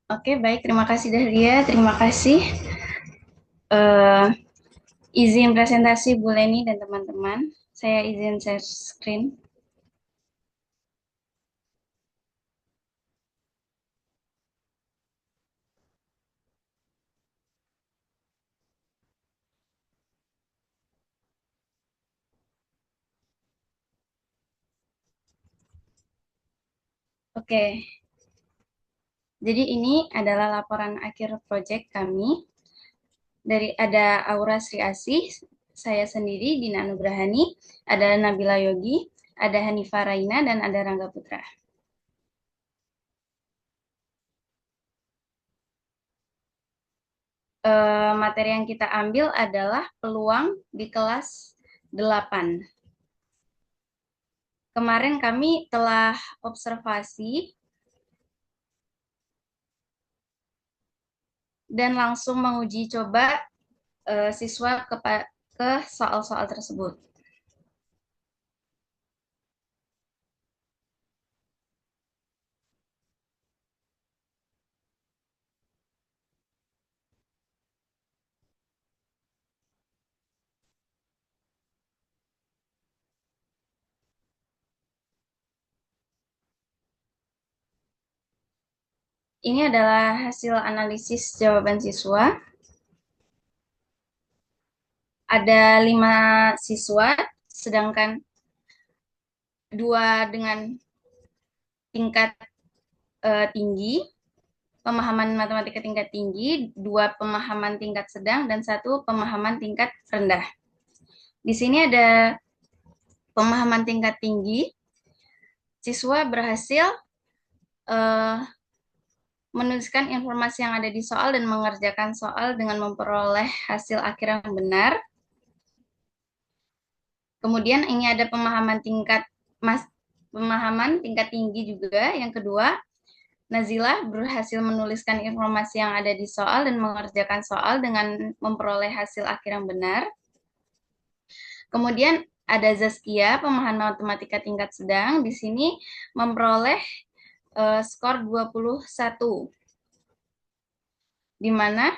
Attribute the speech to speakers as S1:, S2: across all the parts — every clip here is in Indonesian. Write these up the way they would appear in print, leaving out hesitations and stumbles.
S1: Oke, baik. Terima kasih Dahlia. Terima kasih. Eh, izin presentasi Bu Leni dan teman-teman. Saya izin share screen. Oke, jadi ini adalah laporan akhir proyek kami. Dari ada Aura Sri Asih, saya sendiri Dina Nugrahani, ada Nabila Yogi, ada Hanifah Raina, dan ada Rangga Putra. Materi yang kita ambil adalah peluang di kelas 8. Kemarin kami telah observasi dan langsung menguji coba siswa ke soal-soal tersebut. Ini adalah hasil analisis jawaban siswa. Ada 5 siswa, sedangkan 2 dengan tingkat tinggi, pemahaman matematika tingkat tinggi, 2 pemahaman tingkat sedang, dan 1 pemahaman tingkat rendah. Di sini ada pemahaman tingkat tinggi, siswa berhasil uh, menuliskan informasi yang ada di soal dan mengerjakan soal dengan memperoleh hasil akhir yang benar. Kemudian ini ada pemahaman tingkat tinggi juga. Yang kedua, Nazila berhasil menuliskan informasi yang ada di soal dan mengerjakan soal dengan memperoleh hasil akhir yang benar. Kemudian ada Zaskia, pemahaman matematika tingkat sedang, di sini memperoleh skor 21, di mana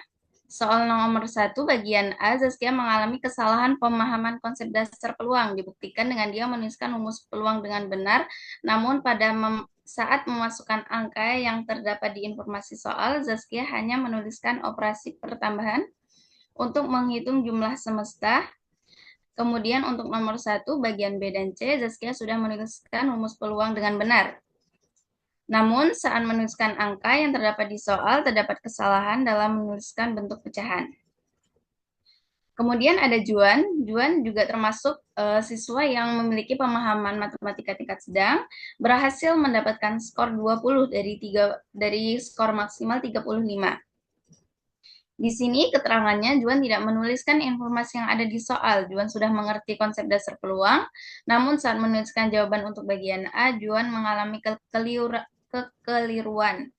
S1: soal nomor 1 bagian A, Zaskia mengalami kesalahan pemahaman konsep dasar peluang. Dibuktikan dengan dia menuliskan rumus peluang dengan benar, namun pada saat memasukkan angka yang terdapat di informasi soal, Zaskia hanya menuliskan operasi pertambahan untuk menghitung jumlah semesta. Kemudian untuk nomor 1 bagian B dan C, Zaskia sudah menuliskan rumus peluang dengan benar. Namun, saat menuliskan angka yang terdapat di soal, terdapat kesalahan dalam menuliskan bentuk pecahan. Kemudian ada Juan. Juan juga termasuk siswa yang memiliki pemahaman matematika tingkat sedang, berhasil mendapatkan skor 20 dari skor maksimal 35. Di sini keterangannya Juan tidak menuliskan informasi yang ada di soal. Juan sudah mengerti konsep dasar peluang, namun saat menuliskan jawaban untuk bagian A, Juan mengalami kekeliruan.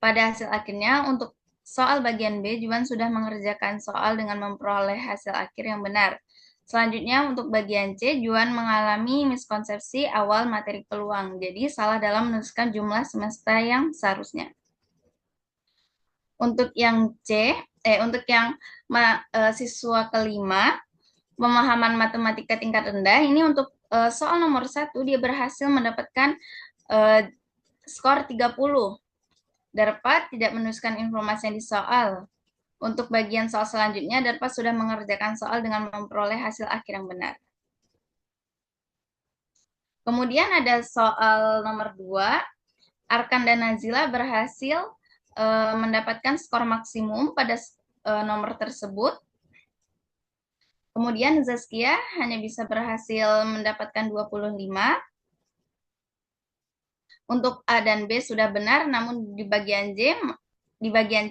S1: Pada hasil akhirnya, untuk soal bagian B, Juan sudah mengerjakan soal dengan memperoleh hasil akhir yang benar. Selanjutnya, untuk bagian C, Juan mengalami miskonsepsi awal materi peluang. Jadi, salah dalam menuliskan jumlah semesta yang seharusnya. Untuk yang untuk yang siswa kelima, pemahaman matematika tingkat rendah, ini untuk soal nomor 1, dia berhasil mendapatkan skor 30. Darpa tidak menuliskan informasi yang di soal. Untuk bagian soal selanjutnya, Darpa sudah mengerjakan soal dengan memperoleh hasil akhir yang benar. Kemudian ada soal nomor 2, Arkan dan Nazila berhasil mendapatkan skor maksimum pada nomor tersebut. Kemudian Zaskia hanya bisa berhasil mendapatkan 25. Untuk A dan B sudah benar, namun di bagian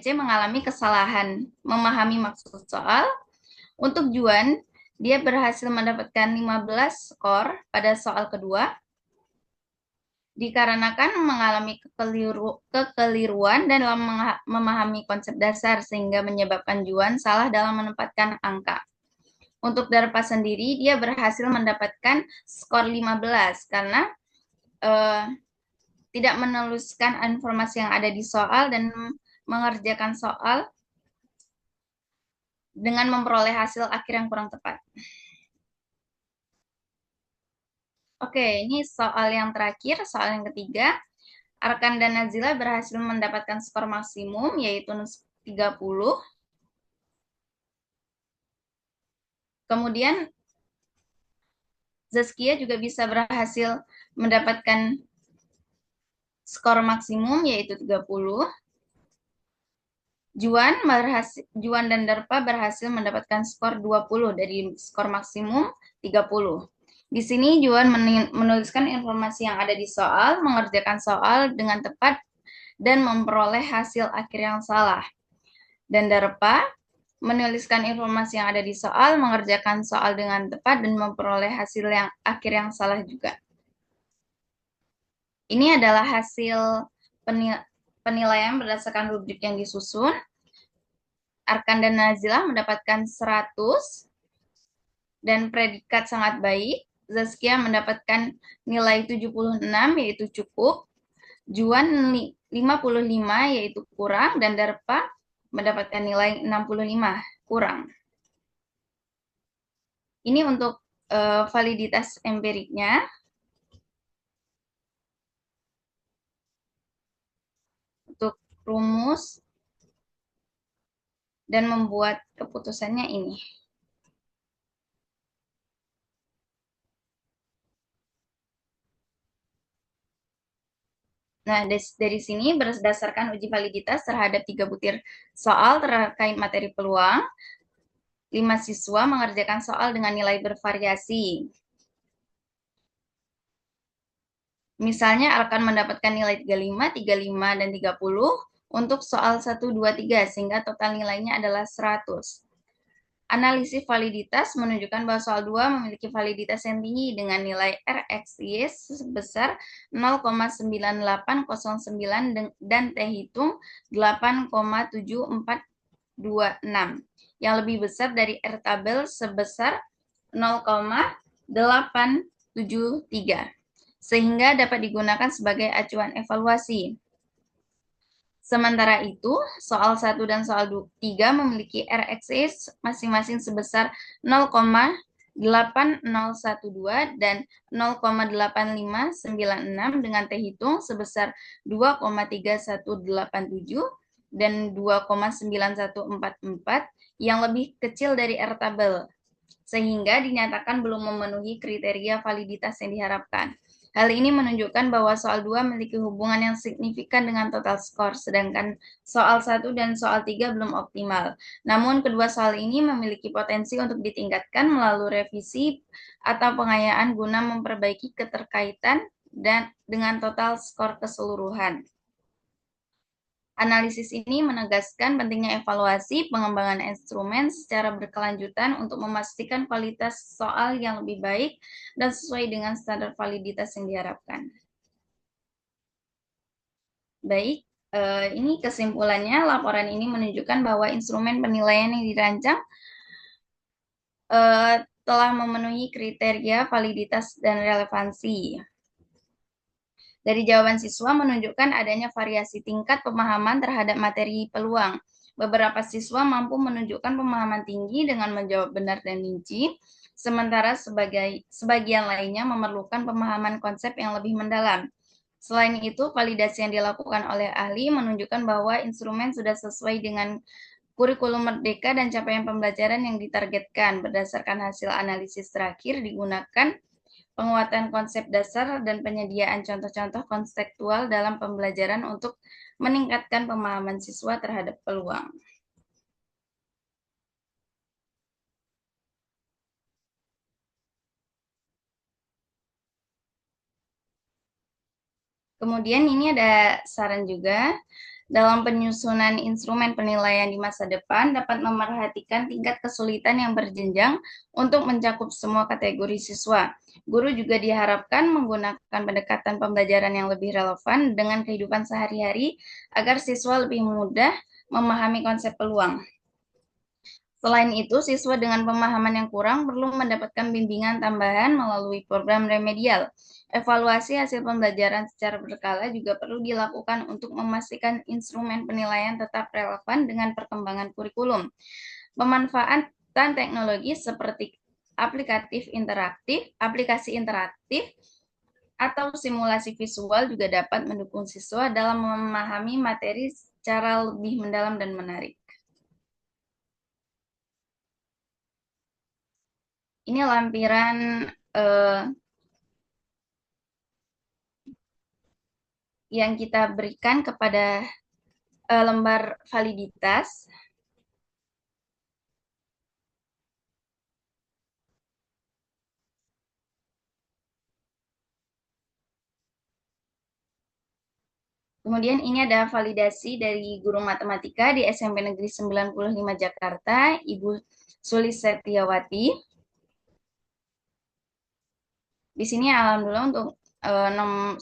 S1: C mengalami kesalahan memahami maksud soal. Untuk Juan, dia berhasil mendapatkan 15 skor pada soal kedua, dikarenakan mengalami kekeliruan dan dalam memahami konsep dasar, sehingga menyebabkan Juan salah dalam menempatkan angka. Untuk Darpa sendiri, dia berhasil mendapatkan skor 15 karena tidak menuliskan informasi yang ada di soal dan mengerjakan soal dengan memperoleh hasil akhir yang kurang tepat. Oke, ini soal yang terakhir, soal yang ketiga. Arkan dan Nazila berhasil mendapatkan skor maksimum, yaitu 30. Kemudian Zaskia juga bisa berhasil mendapatkan skor maksimum, yaitu 30. Juan dan Darpa berhasil mendapatkan skor 20 dari skor maksimum 30. Di sini Juan menuliskan informasi yang ada di soal, mengerjakan soal dengan tepat, dan memperoleh hasil akhir yang salah. Dan Darpa menuliskan informasi yang ada di soal, mengerjakan soal dengan tepat, dan memperoleh hasil yang akhir yang salah juga. Ini adalah hasil penilaian berdasarkan rubrik yang disusun. Arkan dan Nazila mendapatkan 100 dan predikat sangat baik. Zaskia mendapatkan nilai 76 yaitu cukup. Juan 55 yaitu kurang, dan Darpa mendapatkan nilai 65 kurang. Ini untuk validitas empiriknya. Untuk rumus dan membuat keputusannya ini. Nah, dari sini berdasarkan uji validitas terhadap 3 butir soal terkait materi peluang, 5 siswa mengerjakan soal dengan nilai bervariasi. Misalnya akan mendapatkan nilai 35, 35, dan 30 untuk soal 1, 2, 3, sehingga total nilainya adalah 100. Analisis validitas menunjukkan bahwa soal 2 memiliki validitas yang tinggi dengan nilai RXY sebesar 0,9809 dan T hitung 8,7426, yang lebih besar dari R tabel sebesar 0,873, sehingga dapat digunakan sebagai acuan evaluasi. Sementara itu, soal 1 dan soal 3 memiliki RXY masing-masing sebesar 0,8012 dan 0,8596 dengan T hitung sebesar 2,3187 dan 2,9144 yang lebih kecil dari R tabel, sehingga dinyatakan belum memenuhi kriteria validitas yang diharapkan. Hal ini menunjukkan bahwa soal 2 memiliki hubungan yang signifikan dengan total skor, sedangkan soal 1 dan soal 3 belum optimal. Namun, kedua soal ini memiliki potensi untuk ditingkatkan melalui revisi atau pengayaan guna memperbaiki keterkaitan dan dengan total skor keseluruhan. Analisis ini menegaskan pentingnya evaluasi pengembangan instrumen secara berkelanjutan untuk memastikan kualitas soal yang lebih baik dan sesuai dengan standar validitas yang diharapkan. Baik, ini kesimpulannya. Laporan ini menunjukkan bahwa instrumen penilaian yang dirancang telah memenuhi kriteria validitas dan relevansi. Dari jawaban siswa menunjukkan adanya variasi tingkat pemahaman terhadap materi peluang. Beberapa siswa mampu menunjukkan pemahaman tinggi dengan menjawab benar dan rinci, sementara sebagian lainnya memerlukan pemahaman konsep yang lebih mendalam. Selain itu, validasi yang dilakukan oleh ahli menunjukkan bahwa instrumen sudah sesuai dengan kurikulum merdeka dan capaian pembelajaran yang ditargetkan. Berdasarkan hasil analisis terakhir, digunakan penguatan konsep dasar dan penyediaan contoh-contoh konseptual dalam pembelajaran untuk meningkatkan pemahaman siswa terhadap peluang. Kemudian ini ada saran juga, dalam penyusunan instrumen penilaian di masa depan dapat memerhatikan tingkat kesulitan yang berjenjang untuk mencakup semua kategori siswa. Guru juga diharapkan menggunakan pendekatan pembelajaran yang lebih relevan dengan kehidupan sehari-hari agar siswa lebih mudah memahami konsep peluang. Selain itu, siswa dengan pemahaman yang kurang perlu mendapatkan bimbingan tambahan melalui program remedial. Evaluasi hasil pembelajaran secara berkala juga perlu dilakukan untuk memastikan instrumen penilaian tetap relevan dengan perkembangan kurikulum. Pemanfaatan teknologi seperti aplikasi interaktif, atau simulasi visual juga dapat mendukung siswa dalam memahami materi secara lebih mendalam dan menarik. Ini lampiran yang kita berikan kepada lembar validitas. Kemudian ini ada validasi dari guru matematika di SMP Negeri 95 Jakarta, Ibu Sulis Setiawati. Di sini alhamdulillah untuk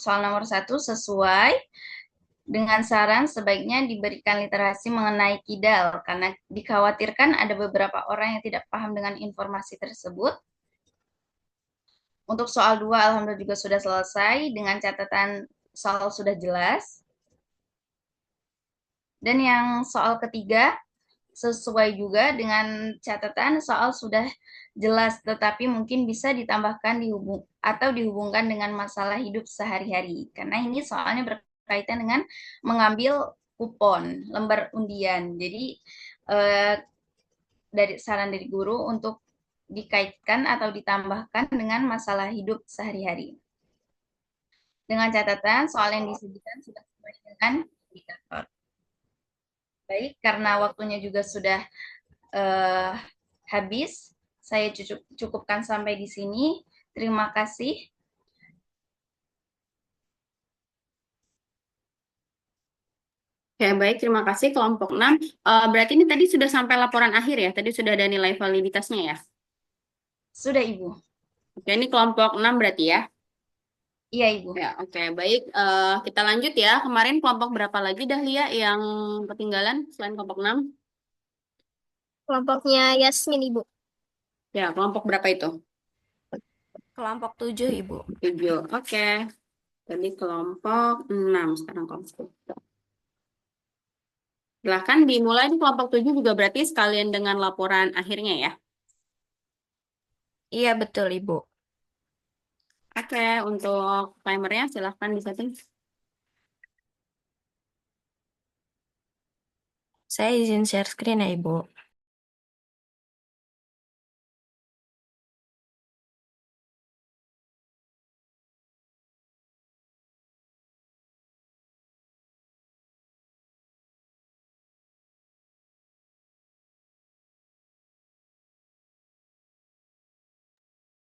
S1: soal nomor 1 sesuai dengan saran sebaiknya diberikan literasi mengenai kidal karena dikhawatirkan ada beberapa orang yang tidak paham dengan informasi tersebut. Untuk soal 2 alhamdulillah juga sudah selesai dengan catatan soal sudah jelas. Dan yang soal ketiga sesuai juga dengan catatan soal sudah jelas, tetapi mungkin bisa ditambahkan atau dihubungkan dengan masalah hidup sehari-hari. Karena ini soalnya berkaitan dengan mengambil kupon, lembar undian. Jadi dari saran dari guru untuk dikaitkan atau ditambahkan dengan masalah hidup sehari-hari. Dengan catatan soal yang disajikan sudah sesuai dengan indikator. Baik, karena waktunya juga sudah habis, saya cukupkan sampai di sini. Terima kasih.
S2: Oke, baik. Terima kasih kelompok 6. Berarti ini tadi sudah sampai laporan akhir ya? Tadi sudah ada nilai validitasnya ya?
S1: Sudah, Ibu.
S2: Oke, ini kelompok 6 berarti ya?
S1: Iya, Ibu.
S2: Ya, oke. Baik. Kita lanjut ya. Kemarin kelompok berapa lagi Dahlia yang ketinggalan selain kelompok 6?
S3: Kelompoknya Yasmin, Ibu.
S2: Ya, kelompok berapa itu?
S3: Kelompok 7, Ibu.
S2: 7. Oke. Tadi kelompok 6. Sekarang kelompok. Silahkan dimulai di kelompok 7 juga berarti sekalian dengan laporan akhirnya ya.
S3: Iya, betul, Ibu.
S2: Oke, untuk timernya silahkan disetting.
S3: Saya izin share screen ya, Ibu.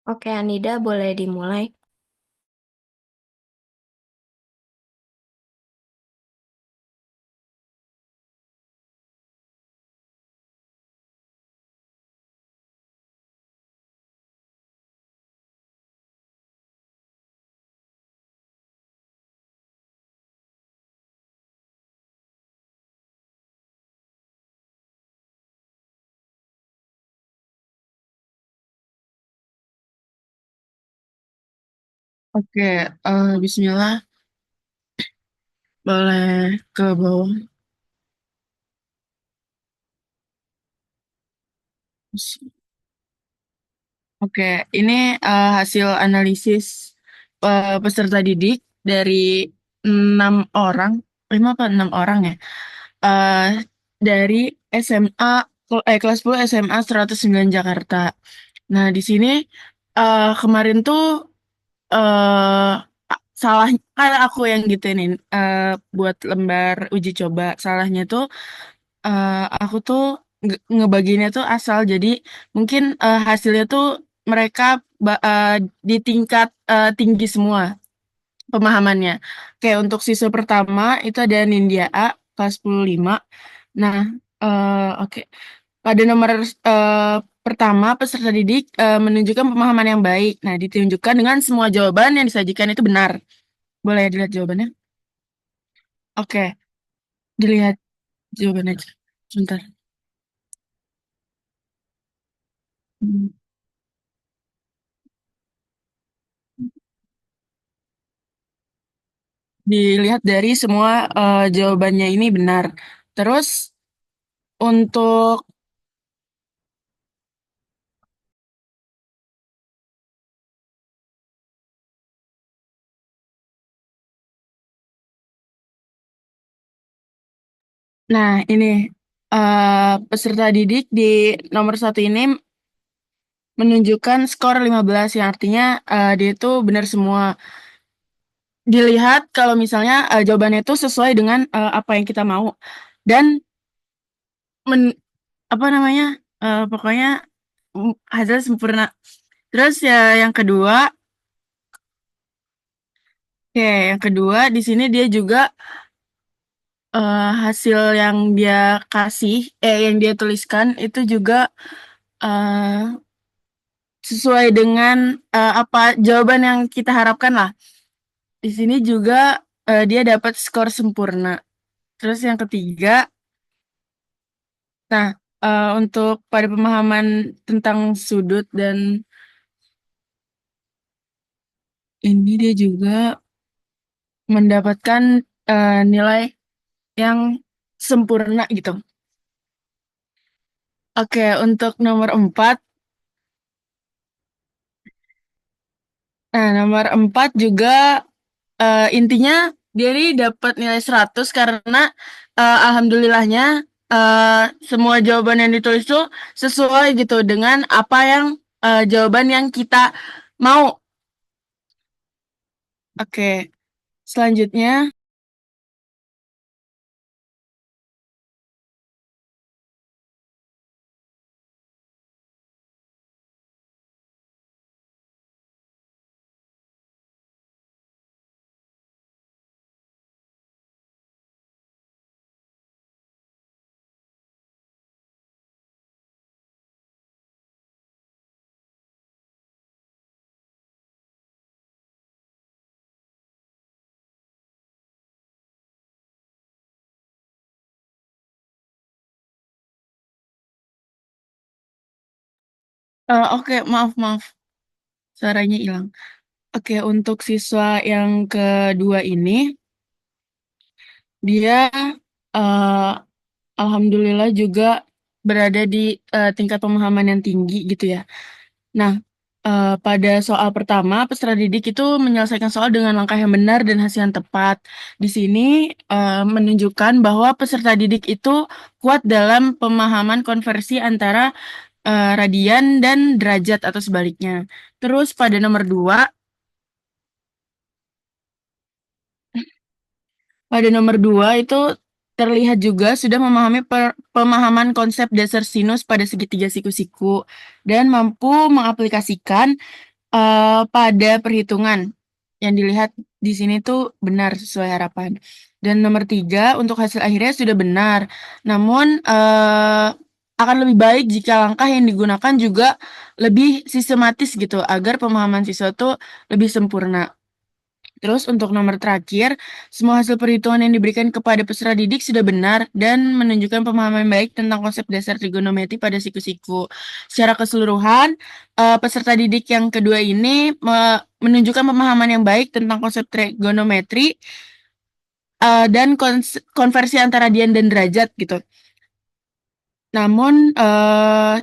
S3: Oke, Anida boleh dimulai.
S4: Oke, Bismillah, boleh ke bawah. Oke, ini hasil analisis peserta didik dari 6 orang, 5 apa 6 orang ya, eh dari SMA, kelas 10 SMA 109 Jakarta. Nah, di sini kemarin tuh eh salah kan aku yang gituin buat lembar uji coba. Salahnya tuh aku tuh ngebaginya tuh asal jadi mungkin hasilnya tuh mereka di tingkat tinggi semua pemahamannya. Kayak untuk siswa pertama itu ada Nindya A kelas 15. Nah, oke. Pada nomor pertama peserta didik menunjukkan pemahaman yang baik. Nah, ditunjukkan dengan semua jawaban yang disajikan itu benar. Boleh dilihat jawabannya? Oke, dilihat jawabannya aja. Sebentar. Hmm. Dilihat dari semua jawabannya ini benar. Terus untuk nah ini peserta didik di nomor satu ini menunjukkan skor 15 yang artinya dia itu benar semua. Dilihat kalau misalnya jawabannya itu sesuai dengan apa yang kita mau dan men- apa namanya pokoknya hasil sempurna. Terus ya yang kedua, yang kedua di sini dia juga hasil yang dia kasih, yang dia tuliskan itu juga eh, sesuai dengan apa jawaban yang kita harapkan lah. Di sini juga dia dapat skor sempurna. Terus yang ketiga, nah untuk pada pemahaman tentang sudut dan ini dia juga mendapatkan nilai yang sempurna gitu. Oke, untuk nomor 4, nomor 4 juga intinya dia ini dapat nilai 100 karena alhamdulillahnya semua jawaban yang ditulis itu sesuai gitu dengan apa yang jawaban yang kita mau. Oke, selanjutnya oke, maaf suaranya hilang. Oke, untuk siswa yang kedua ini dia eh, alhamdulillah juga berada di tingkat pemahaman yang tinggi gitu ya. Nah, pada soal pertama, peserta didik itu menyelesaikan soal dengan langkah yang benar dan hasil yang tepat. Di sini menunjukkan bahwa peserta didik itu kuat dalam pemahaman konversi antara radian dan derajat atau sebaliknya. Terus pada nomor 2 itu terlihat juga sudah memahami pemahaman konsep dasar sinus pada segitiga siku-siku dan mampu mengaplikasikan pada perhitungan. Yang dilihat di sini tuh benar sesuai harapan. Dan nomor 3 untuk hasil akhirnya sudah benar. Namun akan lebih baik jika langkah yang digunakan juga lebih sistematis gitu agar pemahaman siswa tuh lebih sempurna. Terus untuk nomor terakhir, semua hasil perhitungan yang diberikan kepada peserta didik sudah benar dan menunjukkan pemahaman baik tentang konsep dasar trigonometri pada siku-siku. Secara keseluruhan, peserta didik yang kedua ini menunjukkan pemahaman yang baik tentang konsep trigonometri dan konversi antara radian dan derajat gitu. Namun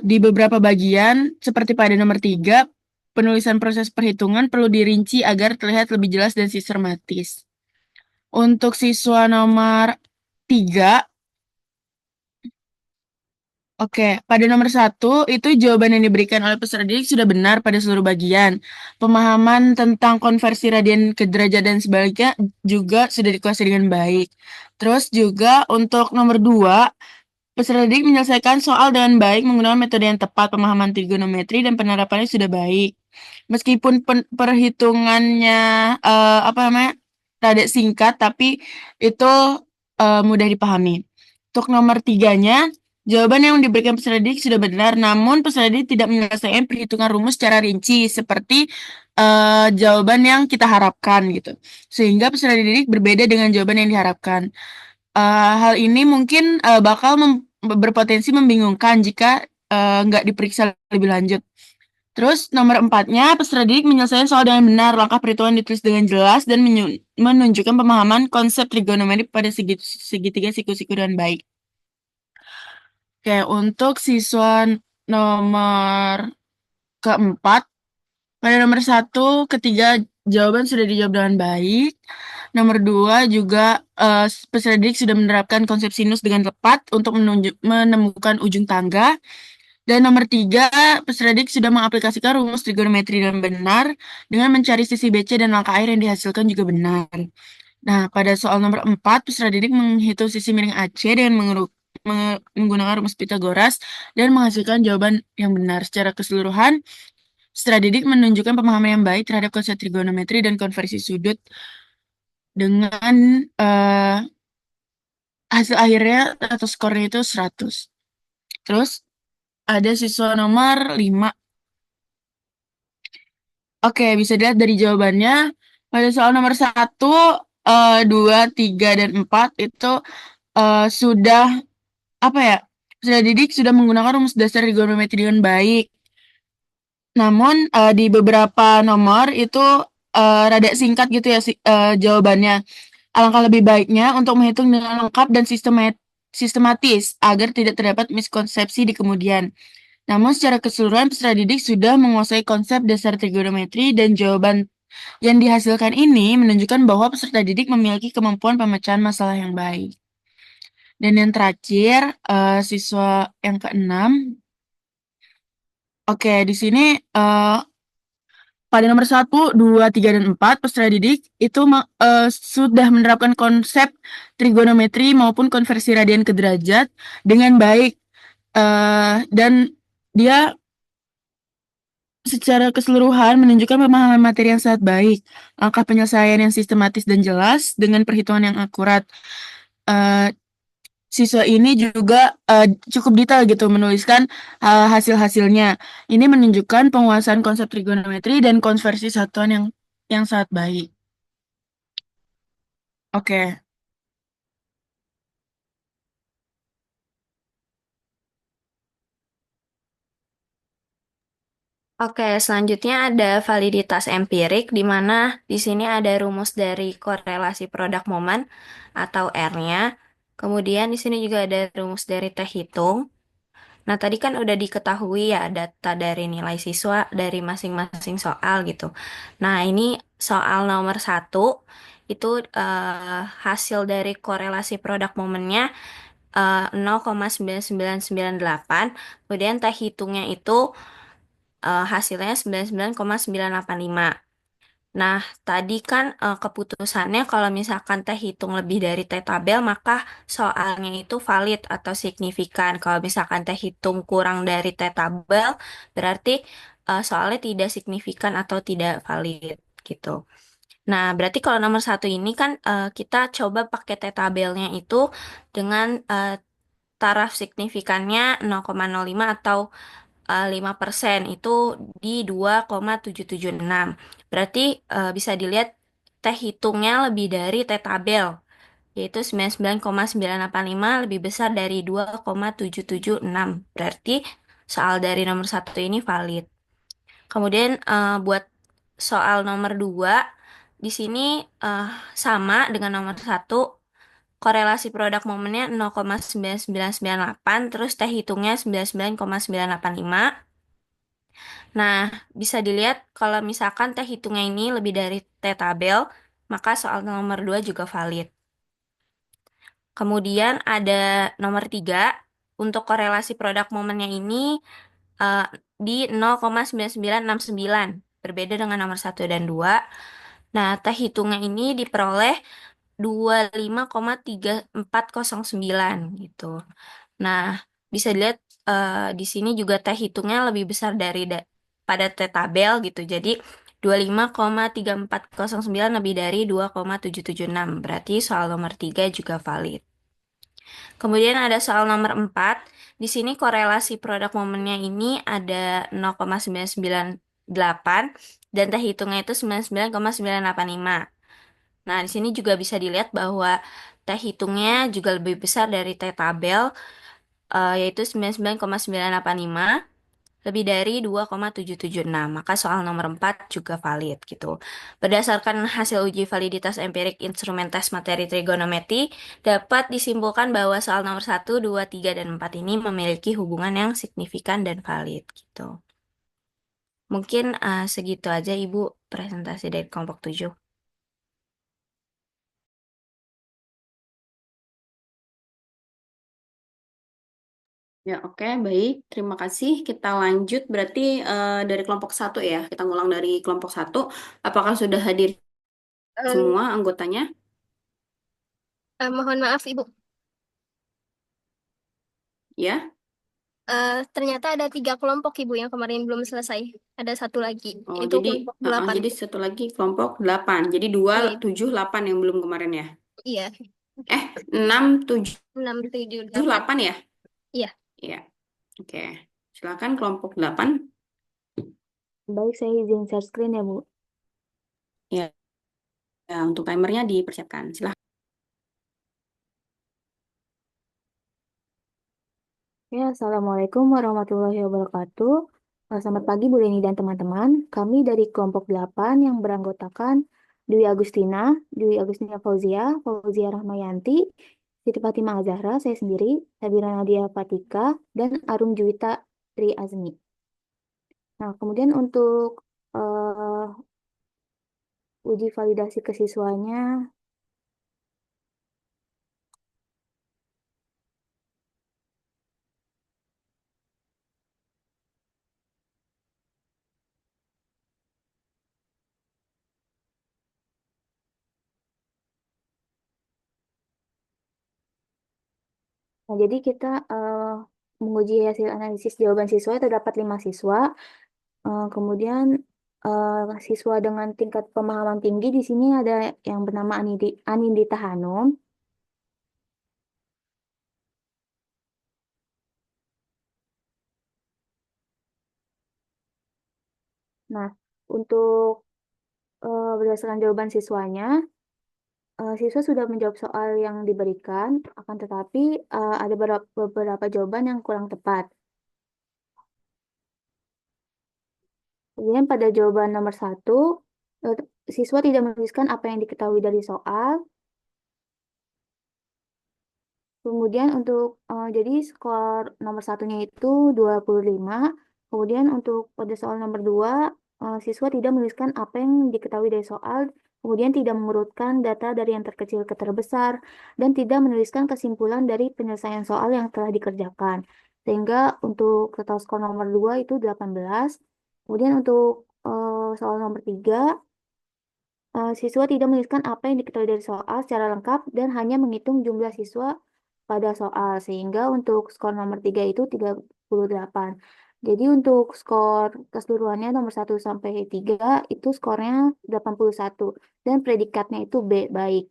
S4: di beberapa bagian seperti pada nomor 3, penulisan proses perhitungan perlu dirinci agar terlihat lebih jelas dan sistematis. Untuk siswa nomor 3, oke, pada nomor 1 itu jawaban yang diberikan oleh peserta didik sudah benar pada seluruh bagian. Pemahaman tentang konversi radian ke derajat dan sebaliknya juga sudah dikuasai dengan baik. Terus juga untuk nomor 2, peserta didik menyelesaikan soal dengan baik menggunakan metode yang tepat, pemahaman trigonometri dan penerapannya sudah baik. Meskipun perhitungannya apa namanya rada singkat, tapi itu mudah dipahami. Untuk nomor 3-nya, jawaban yang diberikan peserta didik sudah benar, namun peserta didik tidak menyelesaikan perhitungan rumus secara rinci seperti jawaban yang kita harapkan gitu. Sehingga peserta didik berbeda dengan jawaban yang diharapkan. Hal ini mungkin bakal berpotensi membingungkan jika nggak diperiksa lebih lanjut. Terus nomor 4-nya, peserta didik menyelesaikan soal dengan benar, langkah perhitungan ditulis dengan jelas, dan menunjukkan pemahaman konsep trigonometri pada segitiga siku-siku dengan baik. Oke, untuk siswa nomor keempat, pada nomor 1, ketiga jawaban sudah dijawab dengan baik. Nomor 2 juga peserta didik sudah menerapkan konsep sinus dengan tepat untuk menemukan ujung tangga. Dan nomor 3, peserta didik sudah mengaplikasikan rumus trigonometri dengan benar dengan mencari sisi BC dan langkah akhir yang dihasilkan juga benar. Nah, pada soal nomor 4, peserta didik menghitung sisi miring AC dengan menggunakan rumus Pythagoras dan menghasilkan jawaban yang benar. Secara keseluruhan, peserta didik menunjukkan pemahaman yang baik terhadap konsep trigonometri dan konversi sudut dengan hasil akhirnya atau skornya itu 100. Terus ada siswa nomor 5. Oke, bisa dilihat dari jawabannya. Pada soal nomor 1, 2, 3, dan 4 itu sudah, apa ya, peserta didik sudah menggunakan rumus dasar trigonometri dengan baik. Namun, di beberapa nomor itu rada singkat gitu ya jawabannya. Alangkah lebih baiknya untuk menghitung dengan lengkap dan sistematis agar tidak terdapat miskonsepsi di kemudian. Namun secara keseluruhan peserta didik sudah menguasai konsep dasar trigonometri dan jawaban yang dihasilkan ini menunjukkan bahwa peserta didik memiliki kemampuan pemecahan masalah yang baik. Dan yang terakhir, siswa yang keenam. Oke, di sini pada nomor 1, 2, 3, dan 4, peserta didik itu sudah menerapkan konsep trigonometri maupun konversi radian ke derajat dengan baik. Dan dia secara keseluruhan menunjukkan pemahaman materi yang sangat baik, langkah penyelesaian yang sistematis dan jelas dengan perhitungan yang akurat. Siswa ini juga cukup detail gitu menuliskan hasil-hasilnya. Ini menunjukkan penguasaan konsep trigonometri dan konversi satuan yang sangat baik. Oke.
S3: Oke, selanjutnya ada validitas empirik, di mana di sini ada rumus dari korelasi produk momen atau R-nya. Kemudian di sini juga ada rumus dari T hitung. Nah, tadi kan udah diketahui ya data dari nilai siswa dari masing-masing soal gitu. Nah, ini soal nomor 1, itu hasil dari korelasi produk momennya 0,9998. Kemudian T hitungnya itu hasilnya 99,985. Nah, tadi kan keputusannya kalau misalkan T hitung lebih dari T tabel, maka soalnya itu valid atau signifikan. Kalau misalkan T hitung kurang dari T tabel, berarti soalnya tidak signifikan atau tidak valid gitu. Nah, berarti kalau nomor 1 ini kan kita coba pakai T tabelnya itu dengan taraf signifikannya 0,05 atau 5% itu di 2,776. Berarti bisa dilihat T hitungnya lebih dari T tabel, yaitu 99,985 lebih besar dari 2,776. Berarti soal dari nomor 1 ini valid. Kemudian buat soal nomor 2, di sini sama dengan nomor 1, korelasi produk momennya 0,9998, terus T hitungnya 99,985. Nah, bisa dilihat kalau misalkan T hitungnya ini lebih dari T tabel, maka soal nomor 2 juga valid. Kemudian ada nomor 3, untuk korelasi produk momennya ini di 0,9969, berbeda dengan nomor 1 dan 2. Nah, T hitungnya ini diperoleh 25,3409 gitu. Nah, bisa dilihat di sini juga T hitungnya lebih besar dari pada T tabel gitu. Jadi 25,3409 lebih dari 2,776. Berarti soal nomor 3 juga valid. Kemudian ada soal nomor 4. Di sini korelasi produk momennya ini ada 0,998 dan T hitungnya itu 99,985. Nah, di sini juga bisa dilihat bahwa T hitungnya juga lebih besar dari T tabel yaitu 99,985 lebih dari 2,776. Maka soal nomor 4 juga valid gitu. Berdasarkan hasil uji validitas empirik instrumen tes materi trigonometri, dapat disimpulkan bahwa soal nomor 1, 2, 3, dan 4 ini memiliki hubungan yang signifikan dan valid gitu. Mungkin segitu aja Ibu presentasi dari kelompok 7.
S2: Ya, oke, baik. Terima kasih. Kita lanjut. Berarti dari kelompok 1 ya. Kita ngulang dari kelompok 1. Apakah sudah hadir semua anggotanya?
S5: Mohon maaf, Ibu.
S2: Ya.
S5: Ternyata ada 3 kelompok, Ibu, yang kemarin belum selesai. Ada satu lagi,
S2: Oh,
S5: itu
S2: jadi
S5: kelompok 8.
S2: jadi satu lagi kelompok 8. Jadi 2,
S5: Iya,
S2: 7, 8 yang belum kemarin ya.
S5: iya.
S2: 6, 7,
S5: 6, 7, 8.
S2: 8 ya?
S5: Iya.
S2: Iya. Oke. Silakan kelompok 8.
S6: Baik, saya izin share screen ya, Bu.
S2: Ya, untuk timernya dipersiapkan. Silakan.
S6: Ya, Assalamualaikum warahmatullahi wabarakatuh. Selamat pagi Bu Leni dan teman-teman. Kami dari kelompok 8 yang beranggotakan Dwi Agustina Fauzia, Fauzia Rahmayanti, Siti Fatimah Azahra, saya sendiri, Sabira Nadia Fatika, dan Arum Juwita Tri Azmi. Nah, kemudian untuk uji validasi kesiswanya, nah, jadi kita menguji hasil analisis jawaban siswa terdapat 5 siswa. Kemudian siswa dengan tingkat pemahaman tinggi di sini ada yang bernama Anindita Hanum. Nah, untuk berdasarkan jawaban siswanya, siswa sudah menjawab soal yang diberikan, akan tetapi ada beberapa jawaban yang kurang tepat. Kemudian pada jawaban nomor 1, siswa tidak menuliskan apa yang diketahui dari soal. Kemudian untuk jadi skor nomor satunya itu 25. Kemudian untuk pada soal nomor 2, siswa tidak menuliskan apa yang diketahui dari soal, kemudian tidak mengurutkan data dari yang terkecil ke terbesar, dan tidak menuliskan kesimpulan dari penyelesaian soal yang telah dikerjakan. Sehingga untuk total skor nomor 2 itu 18. Kemudian untuk soal nomor 3, siswa tidak menuliskan apa yang diketahui dari soal secara lengkap dan hanya menghitung jumlah siswa pada soal, sehingga untuk skor nomor 3 itu 38. Jadi untuk skor keseluruhannya nomor 1 sampai 3 itu skornya 81 dan predikatnya itu B, baik.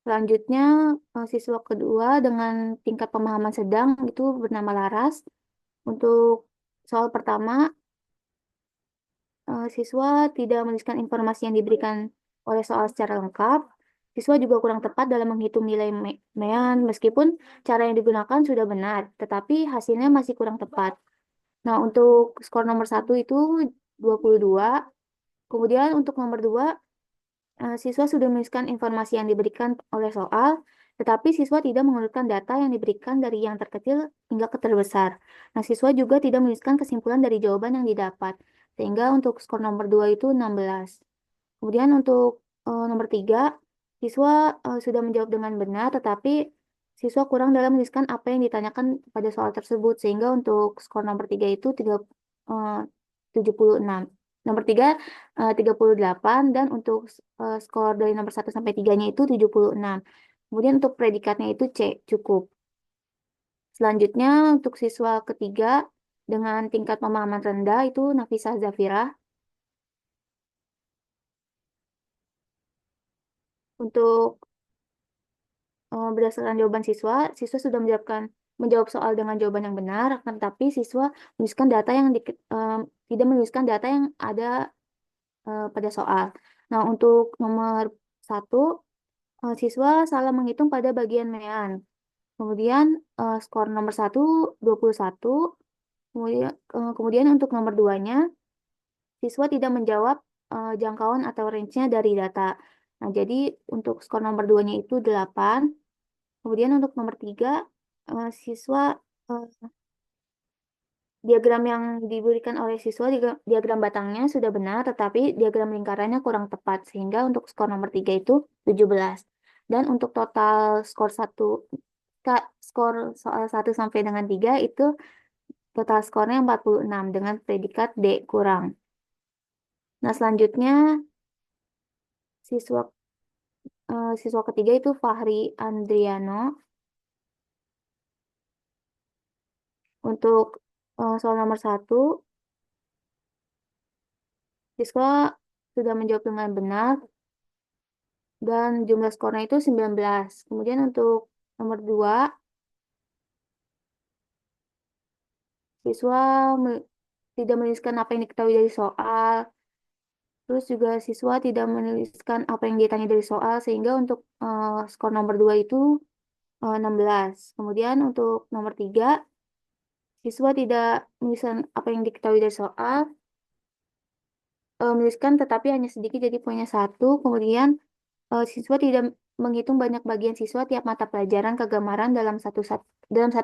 S6: Selanjutnya siswa kedua dengan tingkat pemahaman sedang itu bernama Laras. Untuk soal pertama, siswa tidak menuliskan informasi yang diberikan oleh soal secara lengkap. Siswa juga kurang tepat dalam menghitung nilai mean, meskipun cara yang digunakan sudah benar, tetapi hasilnya masih kurang tepat. Nah, untuk skor nomor 1 itu 22. Kemudian untuk nomor 2, siswa sudah menuliskan informasi yang diberikan oleh soal, tetapi siswa tidak mengurutkan data yang diberikan dari yang terkecil hingga ke terbesar. Nah, siswa juga tidak menuliskan kesimpulan dari jawaban yang didapat, sehingga untuk skor nomor 2 itu 16. Kemudian untuk nomor 3, siswa sudah menjawab dengan benar, tetapi siswa kurang dalam menuliskan apa yang ditanyakan pada soal tersebut, sehingga untuk skor nomor 3 itu 76. Nomor 3, 38, dan untuk skor dari nomor 1 sampai 3-nya itu 76. Kemudian untuk predikatnya itu C, cukup. Selanjutnya untuk siswa ketiga dengan tingkat pemahaman rendah itu Nafisa Zafira. Untuk berdasarkan jawaban siswa, siswa sudah menjawab soal dengan jawaban yang benar, akan tetapi siswa menuliskan data yang tidak menuliskan data yang ada pada soal. Nah, untuk nomor 1, siswa salah menghitung pada bagian mean. Kemudian skor nomor 1 21. Kemudian untuk nomor 2-nya, siswa tidak menjawab jangkauan atau range-nya dari data. Nah, jadi untuk skor nomor 2-nya itu 8. Kemudian untuk nomor 3, siswa eh, diagram yang diberikan oleh siswa, diagram batangnya sudah benar, tetapi diagram lingkarannya kurang tepat, sehingga untuk skor nomor 3 itu 17. Dan untuk total skor skor soal 1 sampai dengan 3 itu total skornya 46 dengan predikat D kurang. Nah, selanjutnya siswa siswa ketiga itu Fahri Andriano. Untuk soal nomor 1, siswa sudah menjawab dengan benar dan jumlah skornya itu 19. Kemudian untuk nomor 2, siswa tidak menuliskan apa yang diketahui dari soal. Terus juga siswa tidak menuliskan apa yang ditanya dari soal, sehingga untuk skor nomor 2 itu 16. Kemudian untuk nomor 3, siswa tidak menuliskan apa yang diketahui dari soal, menuliskan tetapi hanya sedikit, jadi poinnya 1. Kemudian siswa tidak menghitung banyak bagian siswa tiap mata pelajaran kegambaran dalam satu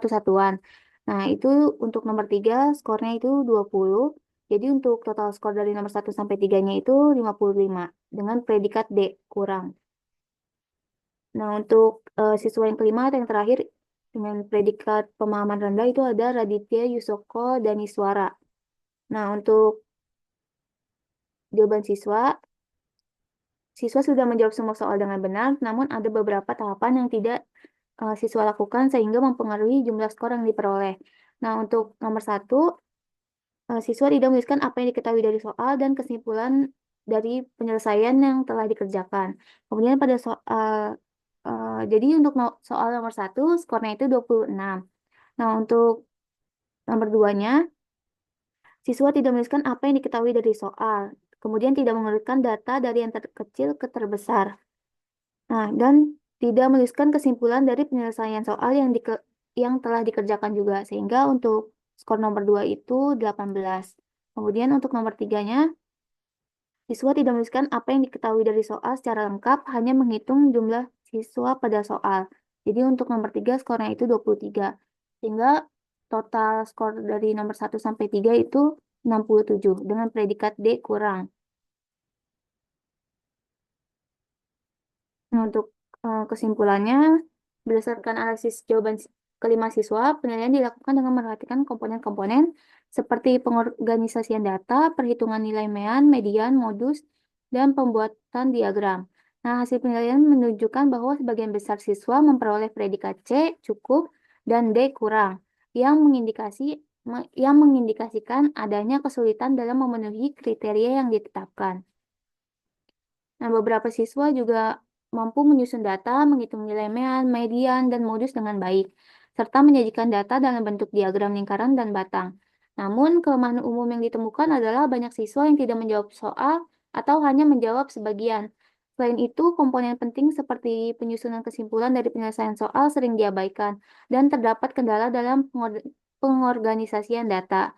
S6: satuan. Nah, itu untuk nomor 3 skornya itu 20. Jadi untuk total skor dari nomor 1 sampai 3-nya itu 55 dengan predikat D kurang. Nah, untuk siswa yang kelima atau yang terakhir dengan predikat pemahaman rendah itu ada Raditya Yusoko dan Iswara. Nah, untuk jawaban siswa sudah menjawab semua soal dengan benar, namun ada beberapa tahapan yang tidak siswa lakukan sehingga mempengaruhi jumlah skor yang diperoleh. Nah, untuk nomor 1, siswa tidak menuliskan apa yang diketahui dari soal dan kesimpulan dari penyelesaian yang telah dikerjakan. Kemudian pada jadi untuk soal nomor 1, skornya itu 26. Nah, untuk nomor 2-nya, siswa tidak menuliskan apa yang diketahui dari soal. Kemudian tidak mengurutkan data dari yang terkecil ke terbesar. Nah, dan tidak menuliskan kesimpulan dari penyelesaian soal yang telah dikerjakan juga. Sehingga untuk skor nomor 2 itu 18. Kemudian untuk nomor 3-nya, siswa tidak menuliskan apa yang diketahui dari soal secara lengkap, hanya menghitung jumlah siswa pada soal. Jadi untuk nomor 3 skornya itu 23. Sehingga total skor dari nomor 1 sampai 3 itu 67 dengan predikat D kurang. Nah, untuk kesimpulannya, berdasarkan analisis jawaban kelima siswa, penilaian dilakukan dengan memperhatikan komponen-komponen seperti pengorganisasian data, perhitungan nilai mean, median, modus, dan pembuatan diagram. Nah, hasil penilaian menunjukkan bahwa sebagian besar siswa memperoleh predikat C cukup dan D kurang, yang mengindikasikan adanya kesulitan dalam memenuhi kriteria yang ditetapkan. Nah, beberapa siswa juga mampu menyusun data, menghitung nilai mean, median, dan modus dengan baik, serta menyajikan data dalam bentuk diagram lingkaran dan batang. Namun, kelemahan umum yang ditemukan adalah banyak siswa yang tidak menjawab soal atau hanya menjawab sebagian. Selain itu, komponen penting seperti penyusunan kesimpulan dari penyelesaian soal sering diabaikan, dan terdapat kendala dalam pengorganisasian data.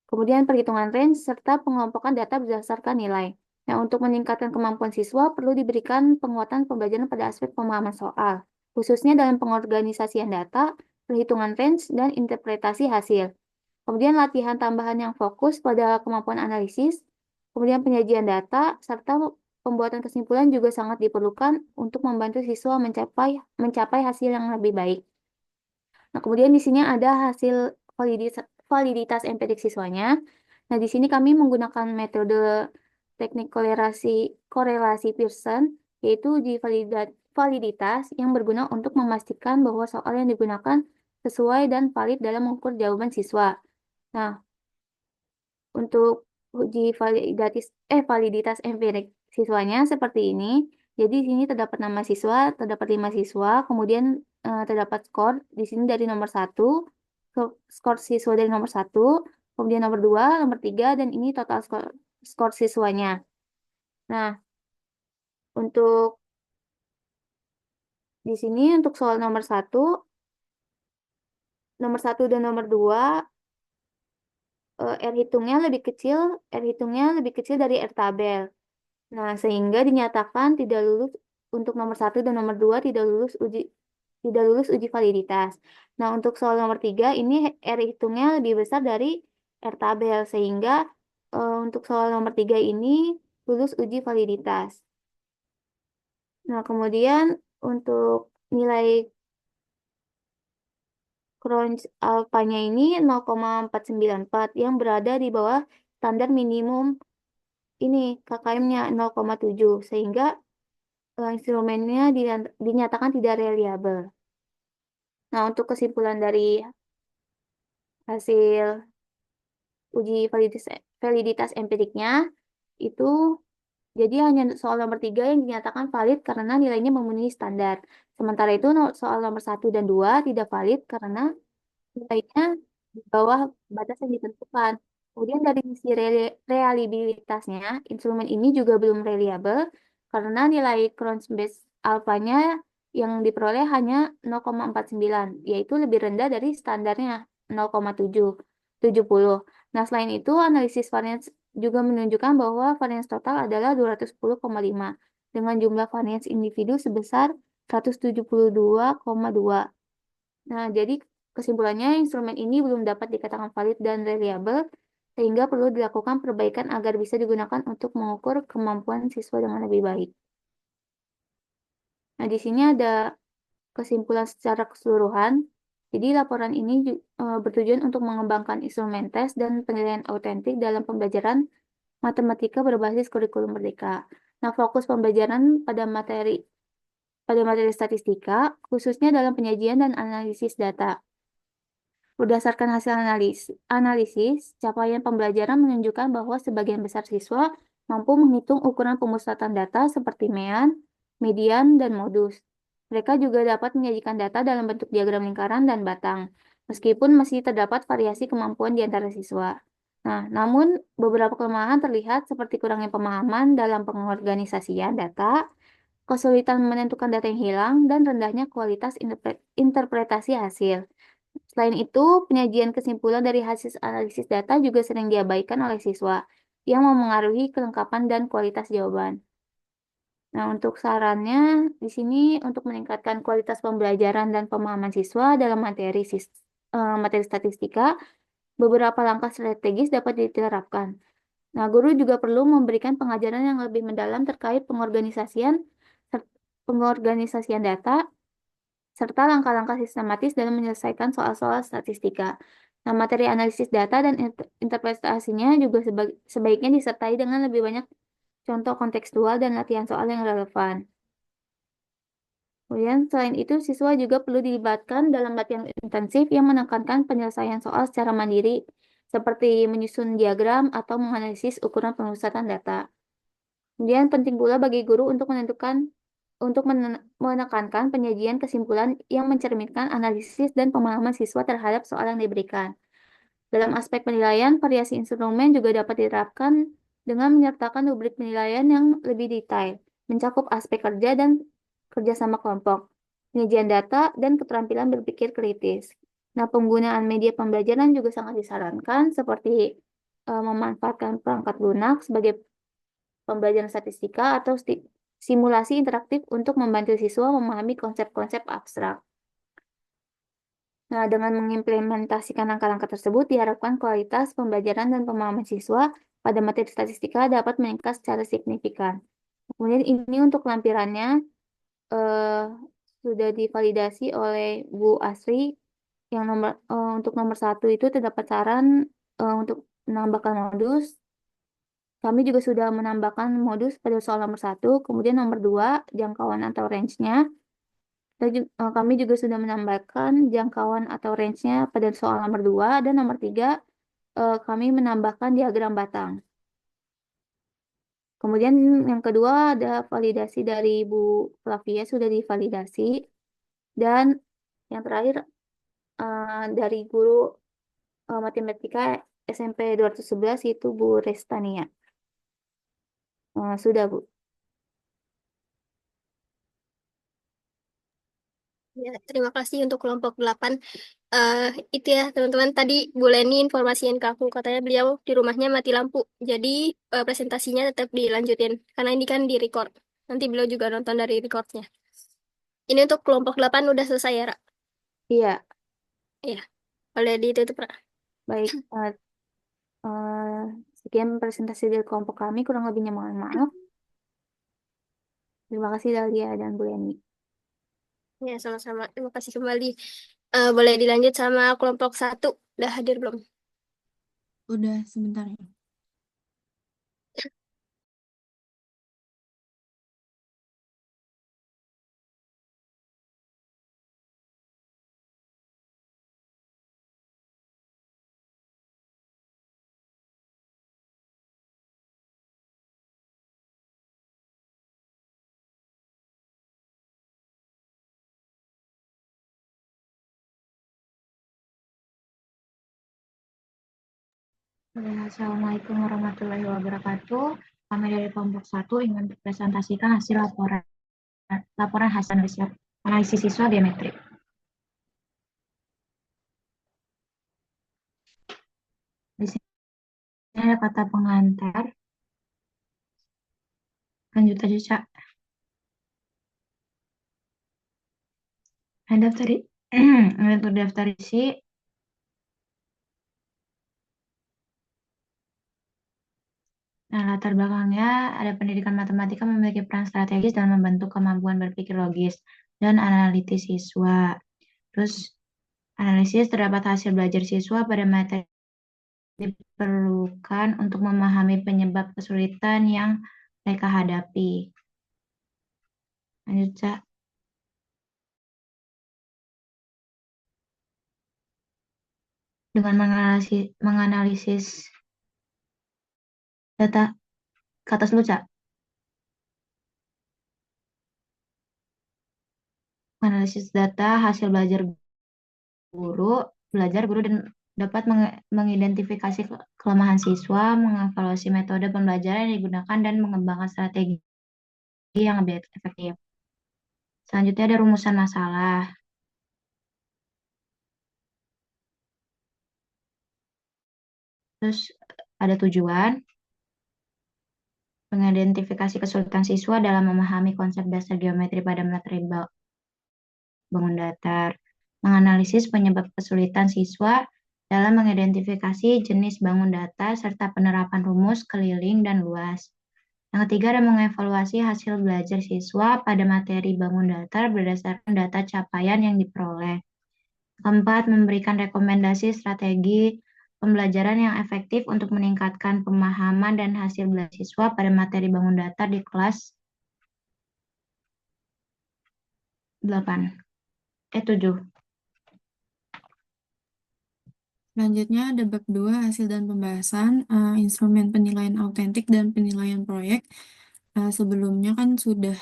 S6: Kemudian perhitungan range serta pengelompokan data berdasarkan nilai. Nah, untuk meningkatkan kemampuan siswa, perlu diberikan penguatan pembelajaran pada aspek pemahaman soal, khususnya dalam pengorganisasian data, perhitungan range, dan interpretasi hasil. Kemudian latihan tambahan yang fokus pada kemampuan analisis, kemudian penyajian data, serta pembuatan kesimpulan juga sangat diperlukan untuk membantu siswa mencapai hasil yang lebih baik. Nah, kemudian di sini ada hasil validitas empirik siswanya. Nah, di sini kami menggunakan metode teknik korelasi Pearson, yaitu uji validitas yang berguna untuk memastikan bahwa soal yang digunakan sesuai dan valid dalam mengukur jawaban siswa. Nah, untuk uji validitas empirik siswanya seperti ini. Jadi di sini terdapat nama siswa, terdapat 5 siswa, kemudian terdapat skor di sini dari nomor 1, skor siswa dari nomor 1, kemudian nomor 2, nomor 3, dan ini total skor siswanya. Nah, untuk di sini untuk soal nomor 1, nomor 1 dan nomor 2 R hitungnya lebih kecil dari R tabel. Nah, sehingga dinyatakan tidak lulus untuk nomor 1 dan nomor 2 tidak lulus uji validitas. Nah, untuk soal nomor 3 ini R hitungnya lebih besar dari R tabel sehingga untuk soal nomor 3 ini lulus uji validitas. Nah, kemudian untuk nilai crunch alfanya ini 0,494 yang berada di bawah standar minimum ini KKM-nya 0,7 sehingga instrumennya dinyatakan tidak reliable. Nah, untuk kesimpulan dari hasil uji validitas empiriknya itu jadi hanya soal nomor 3 yang dinyatakan valid karena nilainya memenuhi standar. Sementara itu soal nomor 1 dan 2 tidak valid karena nilainya di bawah batas yang ditentukan. Kemudian dari sisi reliabilitasnya, instrumen ini juga belum reliable karena nilai Cron's base alfanya yang diperoleh hanya 0,49, yaitu lebih rendah dari standarnya 0,70. Nah, selain itu, analisis variance juga menunjukkan bahwa variance total adalah 210,5 dengan jumlah variance individu sebesar 172,2. Nah, jadi kesimpulannya instrumen ini belum dapat dikatakan valid dan reliable, sehingga perlu dilakukan perbaikan agar bisa digunakan untuk mengukur kemampuan siswa dengan lebih baik. Nah, di sini ada kesimpulan secara keseluruhan. Jadi, laporan ini bertujuan untuk mengembangkan instrumen tes dan penilaian autentik dalam pembelajaran matematika berbasis kurikulum merdeka. Nah, fokus pembelajaran pada materi statistika, khususnya dalam penyajian dan analisis data. Berdasarkan hasil analisis, capaian pembelajaran menunjukkan bahwa sebagian besar siswa mampu menghitung ukuran pemusatan data seperti mean, median, dan modus. Mereka juga dapat menyajikan data dalam bentuk diagram lingkaran dan batang, meskipun masih terdapat variasi kemampuan di antara siswa. Nah, namun beberapa kelemahan terlihat seperti kurangnya pemahaman dalam pengorganisasian data, kesulitan menentukan data yang hilang, dan rendahnya kualitas interpretasi hasil. Selain itu, penyajian kesimpulan dari hasil analisis data juga sering diabaikan oleh siswa, yang memengaruhi kelengkapan dan kualitas jawaban. Nah, untuk sarannya di sini untuk meningkatkan kualitas pembelajaran dan pemahaman siswa dalam materi statistika, beberapa langkah strategis dapat diterapkan. Nah, guru juga perlu memberikan pengajaran yang lebih mendalam terkait pengorganisasian data serta langkah-langkah sistematis dalam menyelesaikan soal-soal statistika. Nah, materi analisis data dan interpretasinya juga sebaiknya disertai dengan lebih banyak contoh kontekstual dan latihan soal yang relevan. Kemudian, selain itu, siswa juga perlu dilibatkan dalam latihan intensif yang menekankan penyelesaian soal secara mandiri, seperti menyusun diagram atau menganalisis ukuran pemusatan data. Kemudian, penting pula bagi guru untuk menekankan penyajian kesimpulan yang mencerminkan analisis dan pemahaman siswa terhadap soal yang diberikan. Dalam aspek penilaian, variasi instrumen juga dapat diterapkan dengan menyertakan rubrik penilaian yang lebih detail, mencakup aspek kerja dan kerjasama kelompok, penyajian data, dan keterampilan berpikir kritis. Nah, penggunaan media pembelajaran juga sangat disarankan, seperti memanfaatkan perangkat lunak sebagai pembelajaran statistika atau simulasi interaktif untuk membantu siswa memahami konsep-konsep abstrak. Nah, dengan mengimplementasikan langkah-langkah tersebut, diharapkan kualitas pembelajaran dan pemahaman siswa pada materi statistika dapat meningkat secara signifikan. Kemudian ini untuk lampirannya sudah divalidasi oleh Bu Asri. Yang untuk nomor 1 itu terdapat saran untuk menambahkan modus. Kami juga sudah menambahkan modus pada soal nomor 1. Kemudian nomor 2, jangkauan atau range-nya. Kami juga sudah menambahkan jangkauan atau range-nya pada soal nomor 2. Dan nomor 3, kami menambahkan diagram batang. Kemudian yang kedua ada validasi dari Bu Flavia sudah divalidasi. Dan yang terakhir dari guru matematika SMP 211 itu Bu Restania. Sudah, Bu.
S5: Ya, terima kasih untuk kelompok 8. Itu ya teman-teman, tadi Bu Leni informasiin ke aku, katanya beliau di rumahnya mati lampu. Jadi presentasinya tetap dilanjutin, karena ini kan di record. Nanti beliau juga nonton dari recordnya. Ini untuk kelompok 8 udah selesai ya, Ra?
S6: Iya,
S5: Iya, boleh ditutup, Ra.
S6: baik. Sekian presentasi dari kelompok kami, kurang lebihnya mohon maaf. Terima kasih Dahlia dan Bu Leni.
S5: Ya, sama-sama. Terima kasih kembali. Boleh dilanjut sama kelompok 1. Udah hadir belum?
S4: Udah sebentar ya.
S7: Assalamualaikum warahmatullahi wabarakatuh. Kami dari kelompok 1 ingin mempresentasikan hasil laporan hasil analisis siswa geometri. Di sini ada kata pengantar. Lanjut aja, Cak. Untuk daftar isi. Nah, latar belakangnya ada pendidikan matematika memiliki peran strategis dalam membentuk kemampuan berpikir logis dan analitis siswa. Terus, analisis terdapat hasil belajar siswa pada materi diperlukan untuk memahami penyebab kesulitan yang mereka hadapi. Lanjut, Cak. Dengan menganalisis data, ke atas dulu, Cak. Menganalisis data hasil belajar guru dan dapat mengidentifikasi kelemahan siswa, mengevaluasi metode pembelajaran yang digunakan, dan mengembangkan strategi yang lebih efektif. Selanjutnya ada rumusan masalah. Terus ada tujuan, mengidentifikasi kesulitan siswa dalam memahami konsep dasar geometri pada materi bangun datar, menganalisis penyebab kesulitan siswa dalam mengidentifikasi jenis bangun datar serta penerapan rumus keliling dan luas. Yang ketiga ada mengevaluasi hasil belajar siswa pada materi bangun datar berdasarkan data capaian yang diperoleh. Keempat, memberikan rekomendasi strategi pembelajaran yang efektif untuk meningkatkan pemahaman dan hasil belajar siswa pada materi bangun datar di kelas 7.
S4: Selanjutnya ada bab 2 hasil dan pembahasan instrumen penilaian autentik dan penilaian proyek. Sebelumnya kan sudah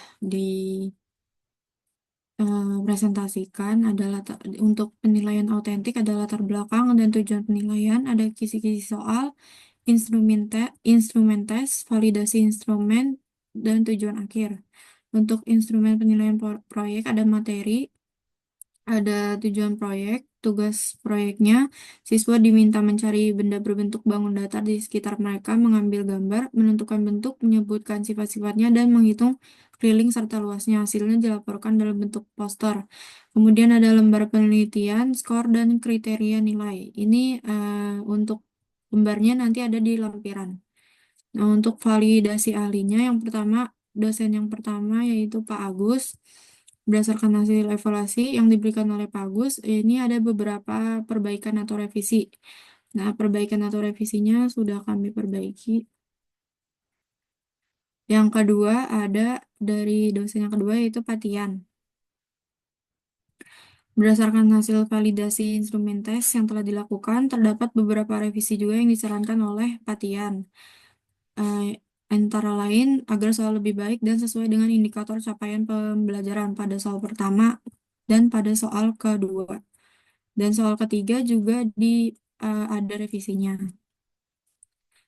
S4: presentasikan adalah untuk penilaian autentik ada latar belakang dan tujuan penilaian, ada kisi-kisi soal, instrumen tes, validasi instrumen, dan tujuan akhir. Untuk instrumen penilaian proyek ada materi, ada tujuan proyek, tugas proyeknya, siswa diminta mencari benda berbentuk bangun datar di sekitar mereka, mengambil gambar, menentukan bentuk, menyebutkan sifat-sifatnya, dan menghitung keliling serta luasnya. Hasilnya dilaporkan dalam bentuk poster. Kemudian ada lembar penelitian, skor, dan kriteria nilai. Ini untuk lembarnya nanti ada di lampiran. Nah, untuk validasi ahlinya, dosen yang pertama yaitu Pak Agus. Berdasarkan hasil evaluasi yang diberikan oleh Pak Agus, ini ada beberapa perbaikan atau revisi. Nah, perbaikan atau revisinya sudah kami perbaiki. Yang kedua ada dari dosen yang kedua yaitu Pak Tian. Berdasarkan hasil validasi instrumen tes yang telah dilakukan, terdapat beberapa revisi juga yang disarankan oleh Pak Tian. Antara lain agar soal lebih baik dan sesuai dengan indikator capaian pembelajaran pada soal pertama dan pada soal kedua. Dan soal ketiga juga ada revisinya.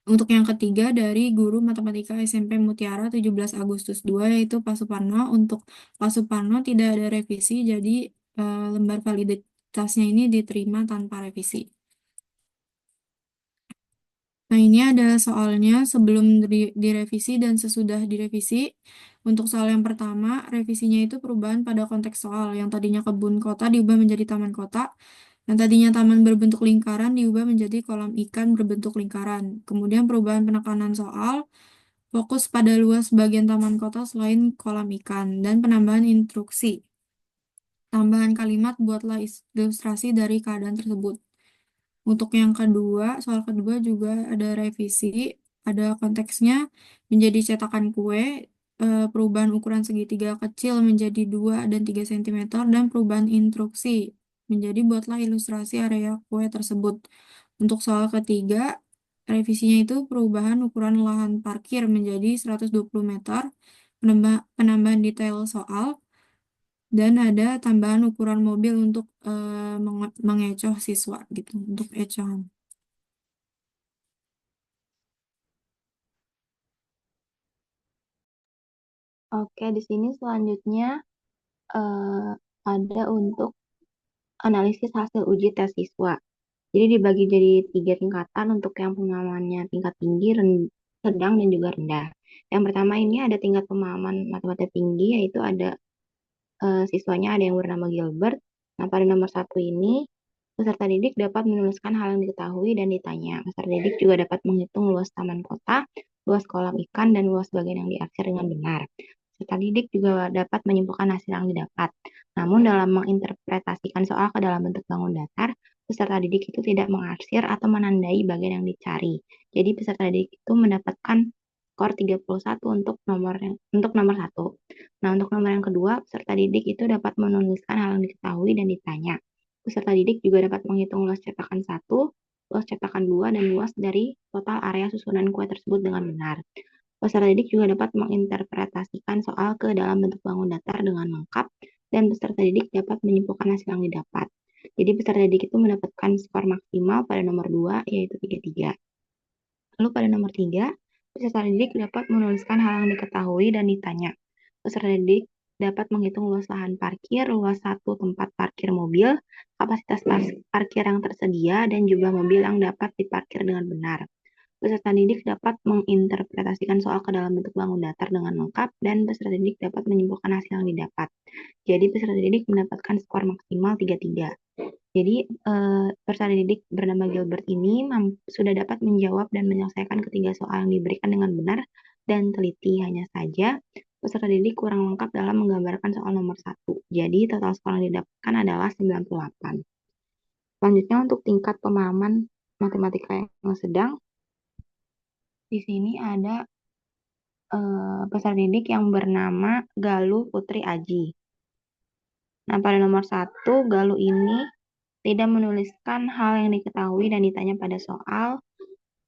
S4: Untuk yang ketiga dari guru matematika SMP Mutiara 17 Agustus 2 yaitu Pak Suparno. Untuk Pak Suparno tidak ada revisi, jadi
S8: lembar validitasnya ini diterima tanpa revisi. Nah, ini ada soalnya sebelum direvisi dan sesudah direvisi. Untuk soal yang pertama, revisinya itu perubahan pada konteks soal. Yang tadinya kebun kota diubah menjadi taman kota. Yang tadinya taman berbentuk lingkaran diubah menjadi kolam ikan berbentuk lingkaran. Kemudian perubahan penekanan soal fokus pada luas bagian taman kota selain kolam ikan. Dan penambahan instruksi. Tambahan kalimat buatlah ilustrasi dari keadaan tersebut. Untuk yang kedua, soal kedua juga ada revisi, ada konteksnya menjadi cetakan kue, perubahan ukuran segitiga kecil menjadi 2 dan 3 cm, dan perubahan instruksi menjadi buatlah ilustrasi area kue tersebut. Untuk soal ketiga, revisinya itu perubahan ukuran lahan parkir menjadi 120 meter, penambahan detail soal, dan ada tambahan ukuran mobil untuk mengecoh siswa gitu, untuk ecohan.
S7: Oke, di sini selanjutnya ada untuk analisis hasil uji tes siswa. Jadi dibagi jadi 3 tingkatan untuk yang pemahamannya tingkat tinggi, sedang, dan juga rendah. Yang pertama ini ada tingkat pemahaman matematika tinggi, yaitu ada siswanya ada yang bernama Gilbert. Nah, pada nomor 1 ini, peserta didik dapat menuliskan hal yang diketahui dan ditanya. Peserta didik juga dapat menghitung luas taman kota, luas kolam ikan, dan luas bagian yang diarsir dengan benar. Peserta didik juga dapat menyimpulkan hasil yang didapat. Namun dalam menginterpretasikan soal ke dalam bentuk bangun datar, peserta didik itu tidak mengarsir atau menandai bagian yang dicari. Jadi peserta didik itu mendapatkan skor 31 untuk nomor 1. Nah, untuk nomor yang kedua, peserta didik itu dapat menuliskan hal yang diketahui dan ditanya. Peserta didik juga dapat menghitung luas cetakan 1, luas cetakan 2, dan luas dari total area susunan kue tersebut dengan benar. Peserta didik juga dapat menginterpretasikan soal ke dalam bentuk bangun datar dengan lengkap, dan peserta didik dapat menyimpulkan hasil yang didapat. Jadi peserta didik itu mendapatkan skor maksimal pada nomor 2, yaitu 33. Lalu pada nomor 3, peserta didik dapat menuliskan hal yang diketahui dan ditanya. Peserta didik dapat menghitung luas lahan parkir, luas satu tempat parkir mobil, kapasitas parkir yang tersedia, dan jumlah mobil yang dapat diparkir dengan benar. Peserta didik dapat menginterpretasikan soal ke dalam bentuk bangun datar dengan lengkap, dan peserta didik dapat menyimpulkan hasil yang didapat. Jadi peserta didik mendapatkan skor maksimal 33. Jadi peserta didik bernama Gilbert ini sudah dapat menjawab dan menyelesaikan ketiga soal yang diberikan dengan benar dan teliti. Hanya saja peserta didik kurang lengkap dalam menggambarkan soal nomor 1. Jadi total skor yang didapatkan adalah 98. Selanjutnya untuk tingkat pemahaman matematika yang sedang, di sini ada peserta didik yang bernama Galuh Putri Aji. Nah, pada nomor 1, Galuh ini tidak menuliskan hal yang diketahui dan ditanya pada soal.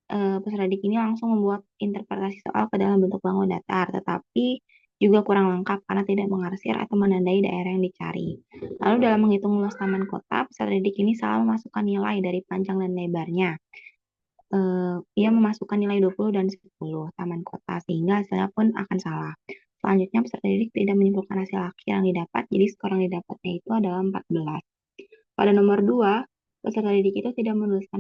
S7: Peserta didik ini langsung membuat interpretasi soal ke dalam bentuk bangun datar, tetapi juga kurang lengkap karena tidak mengarsir atau menandai daerah yang dicari. Lalu dalam menghitung luas taman kota, peserta didik ini salah memasukkan nilai dari panjang dan lebarnya. Ia memasukkan nilai 20 dan 10 taman kota, sehingga hasilnya pun akan salah. Selanjutnya, peserta didik tidak menyimpulkan hasil akhir yang didapat, jadi skor yang didapatnya itu adalah 14. Pada nomor 2, peserta didik itu tidak menuliskan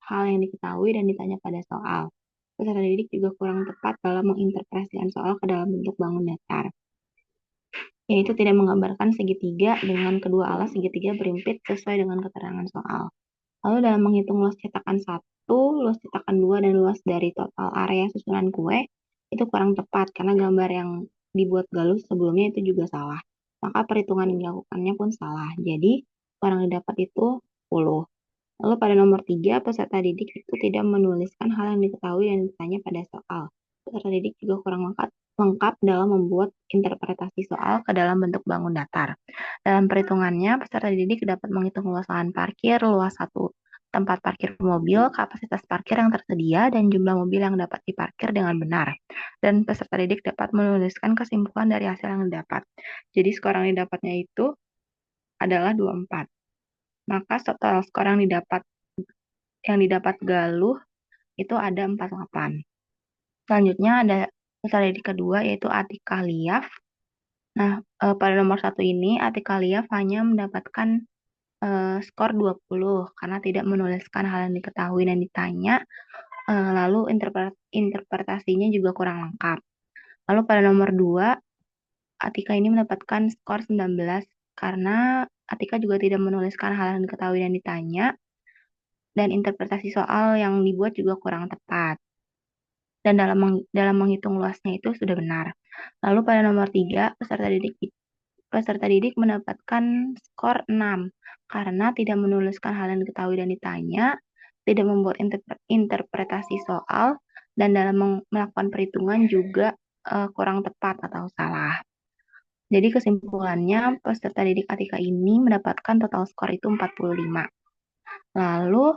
S7: hal yang diketahui dan ditanya pada soal. Peserta didik juga kurang tepat dalam menginterpretasikan soal ke dalam bentuk bangun datar, yaitu tidak menggambarkan segitiga dengan kedua alas segitiga berimpit sesuai dengan keterangan soal. Lalu dalam menghitung luas cetakan 1, luas cetakan 2, dan luas dari total area susunan kue, itu kurang tepat karena gambar yang dibuat Galuh sebelumnya itu juga salah. Maka perhitungan yang dilakukannya pun salah. Jadi, skor yang didapat itu 10. Lalu pada nomor 3, peserta didik itu tidak menuliskan hal yang diketahui dan ditanya pada soal. Peserta didik juga kurang lengkap dalam membuat interpretasi soal ke dalam bentuk bangun datar. Dalam perhitungannya, peserta didik dapat menghitung luas lahan parkir, luas satu tempat parkir mobil, kapasitas parkir yang tersedia, dan jumlah mobil yang dapat diparkir dengan benar. Dan peserta didik dapat menuliskan kesimpulan dari hasil yang didapat. Jadi skor yang didapatnya itu adalah 24. Maka total skor yang didapat Galuh itu ada 48. Selanjutnya ada peserta didik kedua, yaitu Atika Liaf. Nah, pada nomor 1 ini Atika Liaf hanya mendapatkan skor 20 karena tidak menuliskan hal yang diketahui dan ditanya, lalu interpretasinya juga kurang lengkap. Lalu pada nomor 2, Atika ini mendapatkan skor 19 karena Atika juga tidak menuliskan hal yang diketahui dan ditanya, dan interpretasi soal yang dibuat juga kurang tepat. Dan dalam menghitung luasnya itu sudah benar. Lalu pada nomor 3, peserta didik mendapatkan skor 6 karena tidak menuliskan hal yang diketahui dan ditanya, tidak membuat interpretasi soal, dan dalam melakukan perhitungan juga kurang tepat atau salah. Jadi kesimpulannya peserta didik Atika ini mendapatkan total skor itu 45. Lalu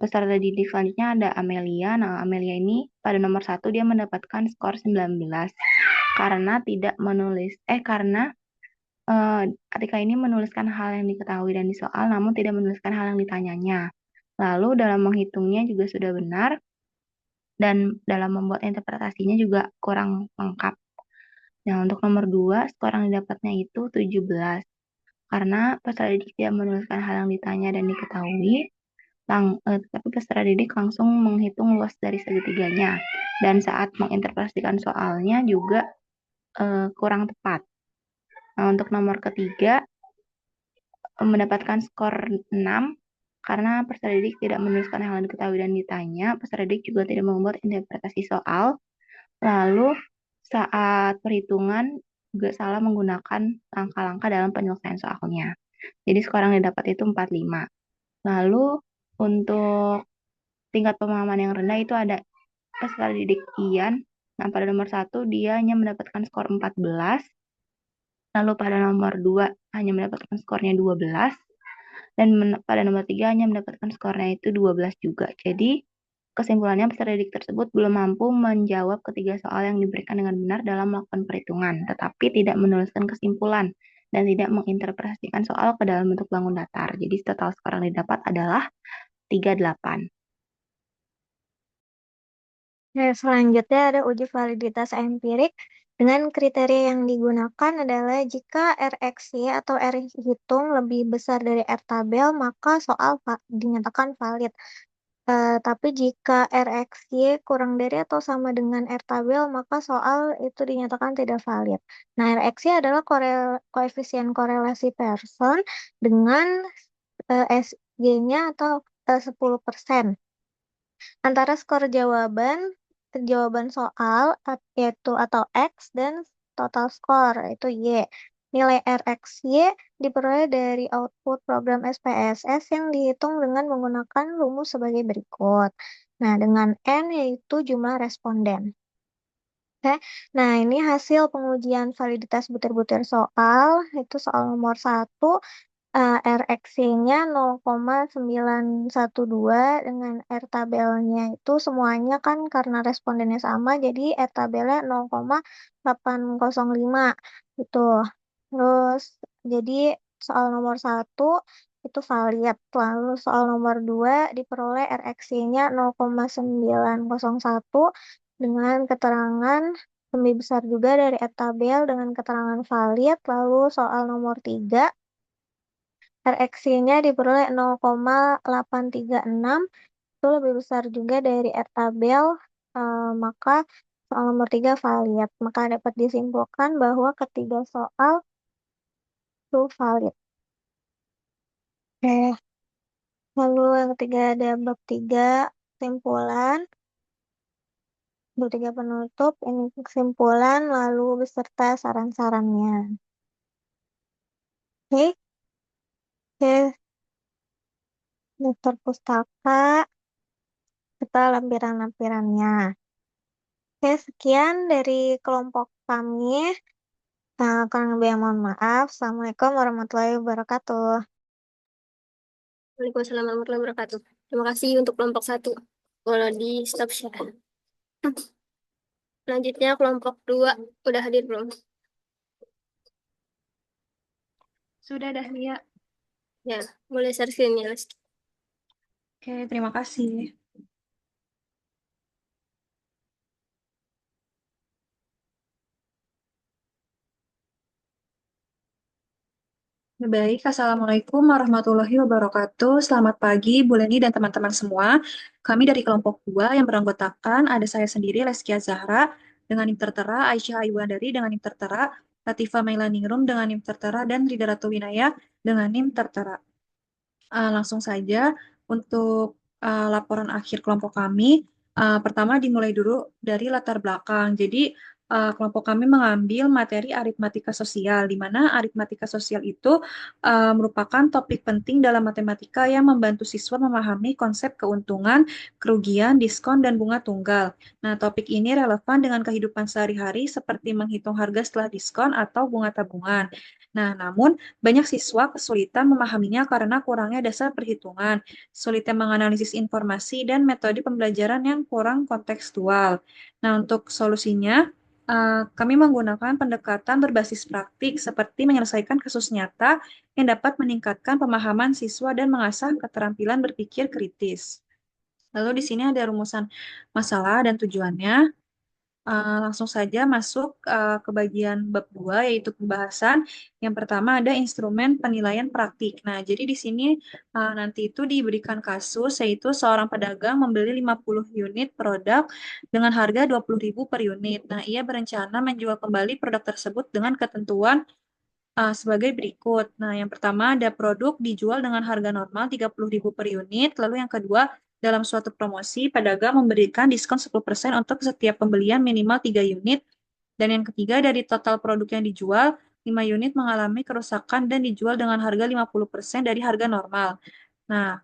S7: peserta didik selanjutnya ada Amelia. Nah, Amelia ini pada nomor 1 dia mendapatkan skor 19 karena Atika ini menuliskan hal yang diketahui dan di soal, namun tidak menuliskan hal yang ditanyanya. Lalu dalam menghitungnya juga sudah benar, dan dalam membuat interpretasinya juga kurang lengkap. Nah, untuk nomor 2, skor yang didapatnya itu 17. Karena peserta didik tidak menuliskan hal yang ditanya dan diketahui, tapi peserta didik langsung menghitung luas dari segitiganya. Dan saat menginterpretasikan soalnya juga kurang tepat. Nah, untuk nomor ketiga, mendapatkan skor 6 karena peserta didik tidak menuliskan hal yang diketahui dan ditanya. Peserta didik juga tidak membuat interpretasi soal. Lalu saat perhitungan juga salah menggunakan langkah-langkah dalam penyelesaian soalnya. Jadi skor yang didapat itu 45. Lalu untuk tingkat pemahaman yang rendah itu ada peserta didik Ian. Nah, pada nomor 1 dia hanya mendapatkan skor 14. Lalu pada nomor 2 hanya mendapatkan skornya 12. Dan pada nomor 3 hanya mendapatkan skornya itu 12 juga. Jadi kesimpulannya peserta didik tersebut belum mampu menjawab ketiga soal yang diberikan dengan benar dalam melakukan perhitungan, tetapi tidak menuliskan kesimpulan dan tidak menginterpretasikan soal ke dalam bentuk bangun datar. Jadi total skor yang didapat adalah 38.
S9: Selanjutnya ada uji validitas empirik. Dengan kriteria yang digunakan adalah jika RXY atau R hitung lebih besar dari R tabel, maka soal dinyatakan valid. Tapi jika RXY kurang dari atau sama dengan R tabel, maka soal itu dinyatakan tidak valid. Nah, RXY adalah koefisien korelasi Pearson dengan SG-nya atau 10%. Antara skor jawaban soal yaitu atau X dan total skor yaitu Y. Nilai RXY diperoleh dari output program SPSS yang dihitung dengan menggunakan rumus sebagai berikut. Nah, dengan N yaitu jumlah responden. Oke. Nah, ini hasil pengujian validitas butir-butir soal, itu soal nomor 1. RXY-nya 0,912 dengan R tabelnya itu semuanya kan karena respondennya sama, jadi R tabelnya 0,805 gitu. Terus, jadi soal nomor 1 itu valid. Lalu soal nomor 2 diperoleh RXY-nya 0,901 dengan keterangan lebih besar juga dari R tabel dengan keterangan valid. Lalu soal nomor 3 RXY-nya diperoleh 0,836 itu lebih besar juga dari R tabel, maka soal nomor 3 valid. Maka dapat disimpulkan bahwa ketiga soal itu valid. Oke. Lalu yang ketiga ada bab 3 kesimpulan. Bab 3 penutup, ini kesimpulan lalu beserta saran-sarannya. Oke. Oke. Daftar pustaka serta lampiran-lampirannya. Oke, sekian dari kelompok kami. Kurang lebih mohon maaf. Assalamualaikum warahmatullahi wabarakatuh.
S5: Waalaikumsalam warahmatullahi wabarakatuh. Terima kasih untuk kelompok 1. Boleh di stop share. Selanjutnya kelompok 2 udah hadir belum?
S10: Sudah, Dahlia.
S5: Ya, boleh share screen-nya.
S10: Oke, terima kasih. Baik, Assalamualaikum warahmatullahi wabarakatuh. Selamat pagi, Bu Leni dan teman-teman semua. Kami dari kelompok 2 yang beranggotakan ada saya sendiri, Leskia Zahra, dengan NIM tertera, Aisyah Ayuandari dengan NIM tertera, Latifah Mailaningrum dengan NIM tertera, dan Rida Ratu Winaya dengan NIM tertera. Langsung saja untuk laporan akhir kelompok kami. Pertama dimulai dulu dari latar belakang. Jadi kelompok kami mengambil materi aritmatika sosial, di mana aritmatika sosial itu merupakan topik penting dalam matematika yang membantu siswa memahami konsep keuntungan, kerugian, diskon, dan bunga tunggal. Nah, topik ini relevan dengan kehidupan sehari-hari seperti menghitung harga setelah diskon atau bunga tabungan. Nah, namun banyak siswa kesulitan memahaminya karena kurangnya dasar perhitungan, sulitnya menganalisis informasi, dan metode pembelajaran yang kurang kontekstual. Nah, untuk solusinya, kami menggunakan pendekatan berbasis praktik seperti menyelesaikan kasus nyata yang dapat meningkatkan pemahaman siswa dan mengasah keterampilan berpikir kritis. Lalu di sini ada rumusan masalah dan tujuannya. Langsung saja masuk ke bagian bab 2, yaitu pembahasan. Yang pertama ada instrumen penilaian praktik. Nah, jadi di sini nanti itu diberikan kasus, yaitu seorang pedagang membeli 50 unit produk dengan harga 20.000 per unit. Nah, ia berencana menjual kembali produk tersebut dengan ketentuan sebagai berikut. Nah, yang pertama ada produk dijual dengan harga normal 30.000 per unit. Lalu yang kedua, dalam suatu promosi, pedagang memberikan diskon 10% untuk setiap pembelian minimal 3 unit. Dan yang ketiga, dari total produk yang dijual, 5 unit mengalami kerusakan dan dijual dengan harga 50% dari harga normal. Nah,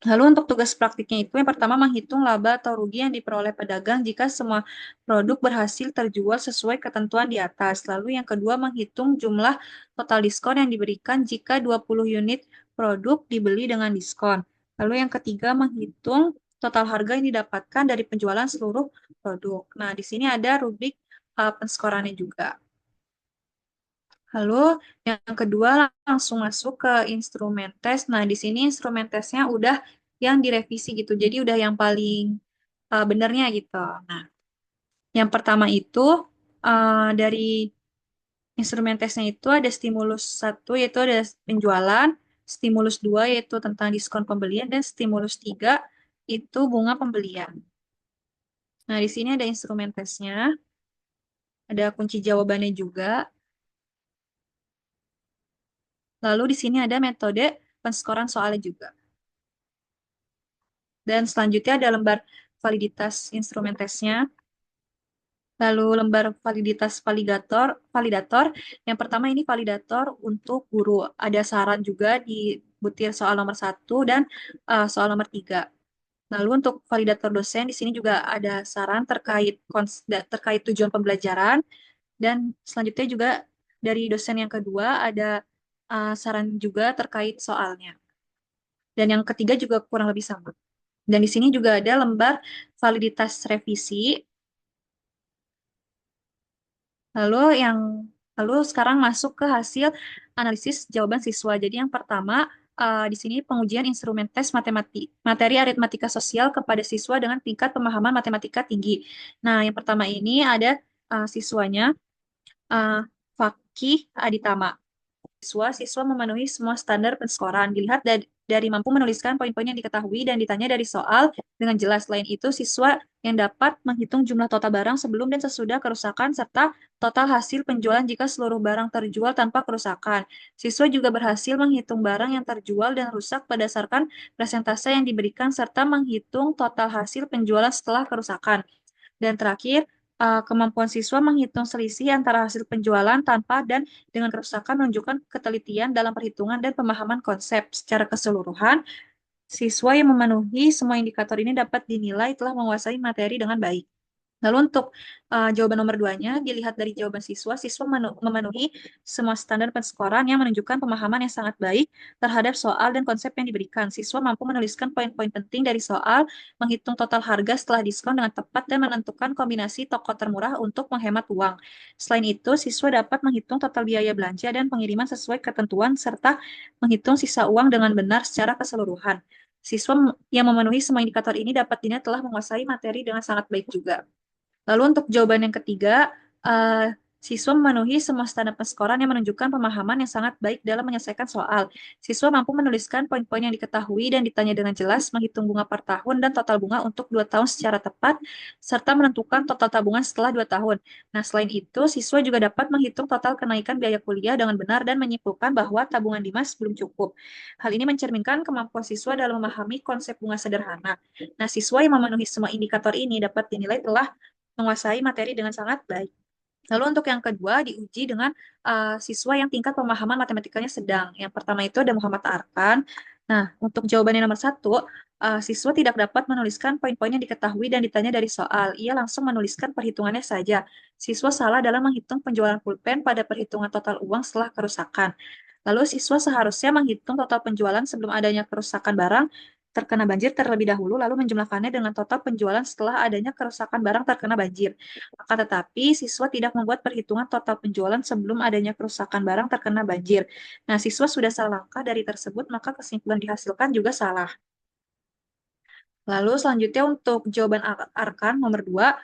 S10: lalu untuk tugas praktiknya itu yang pertama menghitung laba atau rugi yang diperoleh pedagang jika semua produk berhasil terjual sesuai ketentuan di atas. Lalu yang kedua menghitung jumlah total diskon yang diberikan jika 20 unit produk dibeli dengan diskon. Lalu yang ketiga menghitung total harga yang didapatkan dari penjualan seluruh produk. Nah, di sini ada rubrik penskorannya juga. Lalu yang kedua langsung masuk ke instrumen tes. Nah, di sini instrumen tesnya udah yang direvisi gitu. Jadi udah yang paling benernya gitu. Nah, yang pertama itu dari instrumen tesnya itu ada stimulus 1 yaitu ada penjualan, stimulus 2 yaitu tentang diskon pembelian, dan stimulus 3 itu bunga pembelian. Nah, di sini ada instrumen tesnya. Ada kunci jawabannya juga. Lalu di sini ada metode penskoran soalnya juga. Dan selanjutnya ada lembar validitas instrumen tesnya. Lalu lembar validitas validator. Yang pertama ini validator untuk guru. Ada saran juga di butir soal nomor 1 dan soal nomor 3. Lalu untuk validator dosen di sini juga ada saran terkait tujuan pembelajaran. Dan selanjutnya juga dari dosen yang kedua ada saran juga terkait soalnya. Dan yang ketiga juga kurang lebih sama. Dan di sini juga ada lembar validitas revisi. Lalu sekarang masuk ke hasil analisis jawaban siswa. Jadi yang pertama di sini pengujian instrumen tes materi aritmatika sosial kepada siswa dengan tingkat pemahaman matematika tinggi. Nah, yang pertama ini ada siswanya Fakih Aditama. Siswa memenuhi semua standar penskoran. Dilihat dari mampu menuliskan poin-poin yang diketahui dan ditanya dari soal dengan jelas. Selain itu, siswa yang dapat menghitung jumlah total barang sebelum dan sesudah kerusakan serta total hasil penjualan jika seluruh barang terjual tanpa kerusakan. Siswa juga berhasil menghitung barang yang terjual dan rusak berdasarkan presentase yang diberikan serta menghitung total hasil penjualan setelah kerusakan. Dan terakhir, kemampuan siswa menghitung selisih antara hasil penjualan tanpa dan dengan kerusakan menunjukkan ketelitian dalam perhitungan dan pemahaman konsep. Secara keseluruhan, siswa yang memenuhi semua indikator ini dapat dinilai telah menguasai materi dengan baik. Lalu untuk jawaban nomor 2-nya, dilihat dari jawaban siswa memenuhi semua standar penskoran yang menunjukkan pemahaman yang sangat baik terhadap soal dan konsep yang diberikan. Siswa mampu menuliskan poin-poin penting dari soal, menghitung total harga setelah diskon dengan tepat, dan menentukan kombinasi toko termurah untuk menghemat uang. Selain itu, siswa dapat menghitung total biaya belanja dan pengiriman sesuai ketentuan, serta menghitung sisa uang dengan benar secara keseluruhan. Siswa yang memenuhi semua indikator ini dapat dinilai telah menguasai materi dengan sangat baik juga. Lalu untuk jawaban yang ketiga, Siswa memenuhi semua standar penskoran yang menunjukkan pemahaman yang sangat baik dalam menyelesaikan soal. Siswa mampu menuliskan poin-poin yang diketahui dan ditanya dengan jelas, menghitung bunga per tahun dan total bunga untuk 2 tahun secara tepat, serta menentukan total tabungan setelah 2 tahun. Nah, selain itu, siswa juga dapat menghitung total kenaikan biaya kuliah dengan benar dan menyimpulkan bahwa tabungan Dimas belum cukup. Hal ini mencerminkan kemampuan siswa dalam memahami konsep bunga sederhana. Nah, siswa yang memenuhi semua indikator ini dapat dinilai telah menguasai materi dengan sangat baik. Lalu untuk yang kedua diuji dengan siswa yang tingkat pemahaman matematikanya sedang. Yang pertama itu ada Muhammad Arkan. Nah, untuk jawabannya nomor 1, siswa tidak dapat menuliskan poin-poin yang diketahui dan ditanya dari soal. Ia langsung menuliskan perhitungannya saja. Siswa salah dalam menghitung penjualan pulpen pada perhitungan total uang setelah kerusakan. Lalu siswa seharusnya menghitung total penjualan sebelum adanya kerusakan barang terkena banjir terlebih dahulu, lalu menjumlahkannya dengan total penjualan setelah adanya kerusakan barang terkena banjir. Akan tetapi, siswa tidak membuat perhitungan total penjualan sebelum adanya kerusakan barang terkena banjir. Nah, siswa sudah salah langkah dari tersebut, maka kesimpulan dihasilkan juga salah. Lalu selanjutnya untuk jawaban Arkan nomor 2,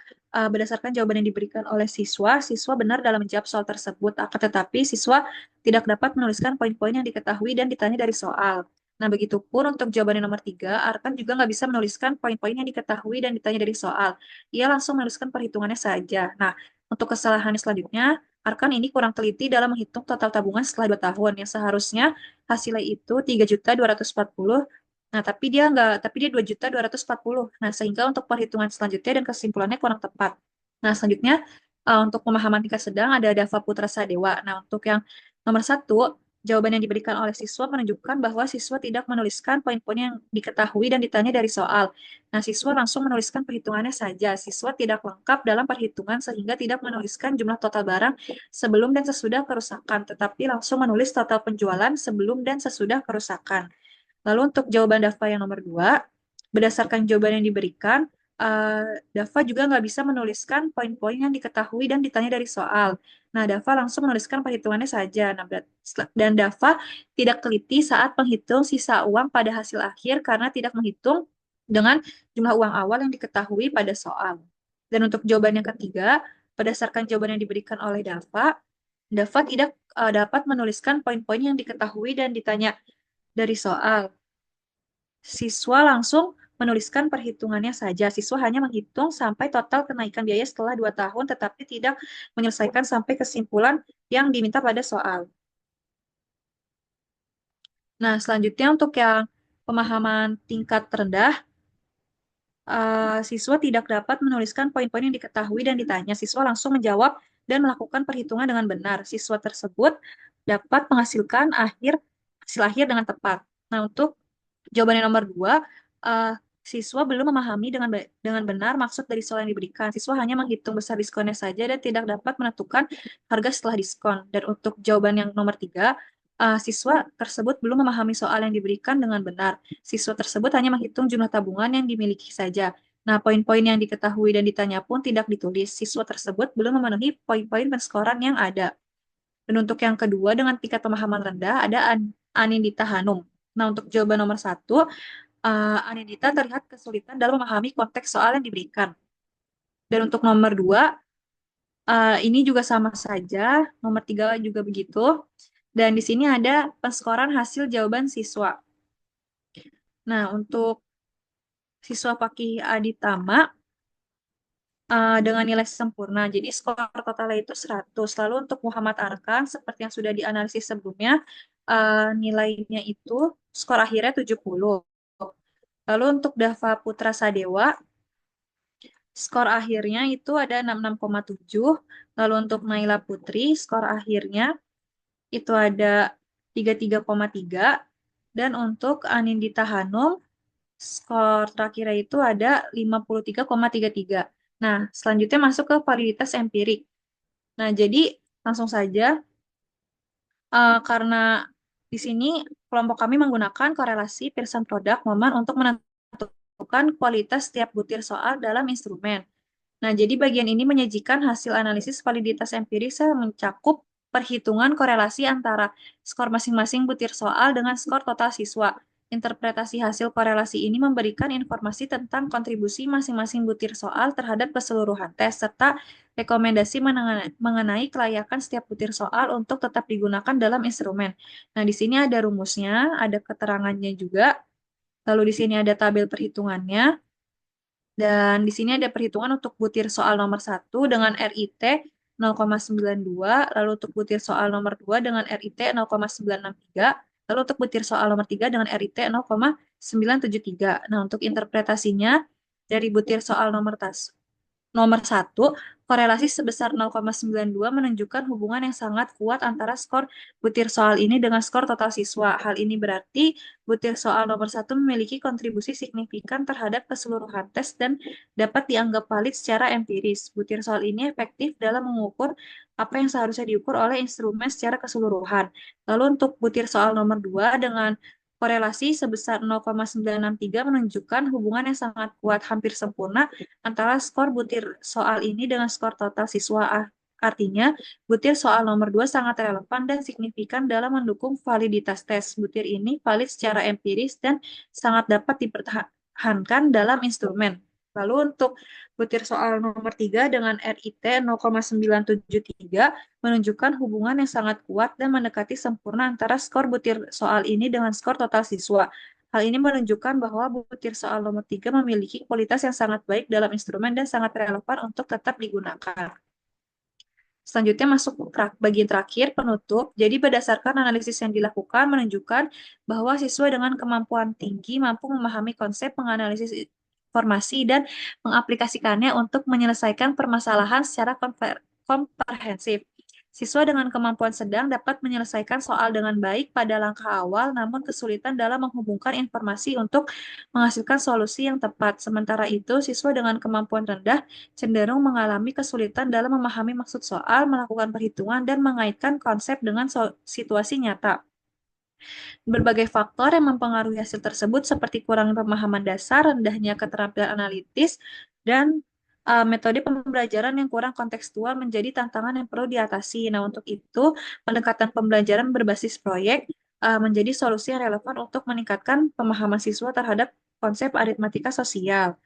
S10: berdasarkan jawaban yang diberikan oleh siswa, siswa benar dalam menjawab soal tersebut. Akan tetapi, siswa tidak dapat menuliskan poin-poin yang diketahui dan ditanya dari soal. Nah, begitupun untuk jawaban yang nomor 3, Arkan juga nggak bisa menuliskan poin-poin yang diketahui dan ditanya dari soal. Ia langsung menuliskan perhitungannya saja. Nah, untuk kesalahan selanjutnya, Arkan ini kurang teliti dalam menghitung total tabungan setelah 2 tahun, yang seharusnya hasilnya itu 3.240. Nah, tapi dia 2.240. Nah, sehingga untuk perhitungan selanjutnya dan kesimpulannya kurang tepat. Nah, selanjutnya untuk pemahaman tingkat sedang ada Dava Putra Sadewa. Nah, untuk yang nomor 1, jawaban yang diberikan oleh siswa menunjukkan bahwa siswa tidak menuliskan poin-poin yang diketahui dan ditanya dari soal. Nah, siswa langsung menuliskan perhitungannya saja. Siswa tidak lengkap dalam perhitungan sehingga tidak menuliskan jumlah total barang sebelum dan sesudah kerusakan, tetapi langsung menulis total penjualan sebelum dan sesudah kerusakan. Lalu untuk jawaban Dava yang nomor 2, berdasarkan jawaban yang diberikan, Dava juga nggak bisa menuliskan poin-poin yang diketahui dan ditanya dari soal. Nah, Dava langsung menuliskan perhitungannya saja. Nah, dan Dava tidak teliti saat menghitung sisa uang pada hasil akhir karena tidak menghitung dengan jumlah uang awal yang diketahui pada soal. Dan untuk jawaban yang ketiga, berdasarkan jawaban yang diberikan oleh Dava tidak dapat menuliskan poin-poin yang diketahui dan ditanya dari soal. Siswa langsung menuliskan perhitungannya saja. Siswa hanya menghitung sampai total kenaikan biaya setelah 2 tahun, tetapi tidak menyelesaikan sampai kesimpulan yang diminta pada soal. Nah, selanjutnya untuk yang pemahaman tingkat rendah, siswa tidak dapat menuliskan poin-poin yang diketahui dan ditanya. Siswa langsung menjawab dan melakukan perhitungan dengan benar. Siswa tersebut dapat menghasilkan hasil akhir dengan tepat. Nah, untuk jawaban yang nomor 2, siswa belum memahami dengan benar maksud dari soal yang diberikan. Siswa hanya menghitung besar diskonnya saja dan tidak dapat menentukan harga setelah diskon. Dan untuk jawaban yang nomor 3, siswa tersebut belum memahami soal yang diberikan dengan benar. Siswa tersebut hanya menghitung jumlah tabungan yang dimiliki saja. Nah, poin-poin yang diketahui dan ditanya pun tidak ditulis. Siswa tersebut belum memenuhi poin-poin penskoran yang ada. Dan untuk yang kedua, dengan tingkat pemahaman rendah, ada Anindita Hanum. Nah, untuk jawaban nomor 1, Anindita terlihat kesulitan dalam memahami konteks soal yang diberikan. Dan untuk nomor 2, ini juga sama saja. Nomor 3 juga begitu. Dan di sini ada penskoran hasil jawaban siswa. Nah, untuk siswa Fakih Aditama dengan nilai sempurna. Jadi skor totalnya itu 100. Lalu untuk Muhammad Arkan, seperti yang sudah dianalisis sebelumnya, nilainya itu skor akhirnya 70. Lalu untuk Dava Putra Sadewa, skor akhirnya itu ada 66,7. Lalu untuk Naila Putri, skor akhirnya itu ada 33,3. Dan untuk Anindita Hanum, skor terakhirnya itu ada 53,33. Nah, selanjutnya masuk ke validitas empirik. Nah, jadi langsung saja, karena di sini kelompok kami menggunakan korelasi Pearson product momen untuk menentukan kualitas setiap butir soal dalam instrumen. Nah, jadi bagian ini menyajikan hasil analisis validitas empirik mencakup perhitungan korelasi antara skor masing-masing butir soal dengan skor total siswa. Interpretasi hasil korelasi ini memberikan informasi tentang kontribusi masing-masing butir soal terhadap keseluruhan tes, serta rekomendasi mengenai kelayakan setiap butir soal untuk tetap digunakan dalam instrumen. Nah, di sini ada rumusnya, ada keterangannya juga, lalu di sini ada tabel perhitungannya, dan di sini ada perhitungan untuk butir soal nomor 1 dengan RIT 0,92, lalu untuk butir soal nomor 2 dengan RIT 0,963, lalu untuk butir soal nomor 3 dengan RIT 0,973. Nah, untuk interpretasinya dari butir soal nomor 1, korelasi sebesar 0,92 menunjukkan hubungan yang sangat kuat antara skor butir soal ini dengan skor total siswa. Hal ini berarti butir soal nomor 1 memiliki kontribusi signifikan terhadap keseluruhan tes dan dapat dianggap valid secara empiris. Butir soal ini efektif dalam mengukur apa yang seharusnya diukur oleh instrumen secara keseluruhan. Lalu untuk butir soal nomor 2 dengan korelasi sebesar 0,963 menunjukkan hubungan yang sangat kuat, hampir sempurna antara skor butir soal ini dengan skor total siswa. Artinya, butir soal nomor 2 sangat relevan dan signifikan dalam mendukung validitas tes. Butir ini valid secara empiris dan sangat dapat dipertahankan dalam instrumen. Lalu untuk butir soal nomor 3 dengan RIT 0,973 menunjukkan hubungan yang sangat kuat dan mendekati sempurna antara skor butir soal ini dengan skor total siswa. Hal ini menunjukkan bahwa butir soal nomor 3 memiliki kualitas yang sangat baik dalam instrumen dan sangat relevan untuk tetap digunakan. Selanjutnya masuk bagian terakhir, penutup. Jadi berdasarkan analisis yang dilakukan menunjukkan bahwa siswa dengan kemampuan tinggi mampu memahami konsep, menganalisis informasi, dan mengaplikasikannya untuk menyelesaikan permasalahan secara komprehensif. Siswa dengan kemampuan sedang dapat menyelesaikan soal dengan baik pada langkah awal, namun kesulitan dalam menghubungkan informasi untuk menghasilkan solusi yang tepat. Sementara itu, siswa dengan kemampuan rendah cenderung mengalami kesulitan dalam memahami maksud soal, melakukan perhitungan, dan mengaitkan konsep dengan situasi nyata. Berbagai faktor yang mempengaruhi hasil tersebut seperti kurangnya pemahaman dasar, rendahnya keterampilan analitis, dan metode pembelajaran yang kurang kontekstual menjadi tantangan yang perlu diatasi. Nah, untuk itu, pendekatan pembelajaran berbasis proyek menjadi solusi yang relevan untuk meningkatkan pemahaman siswa terhadap konsep aritmatika sosial.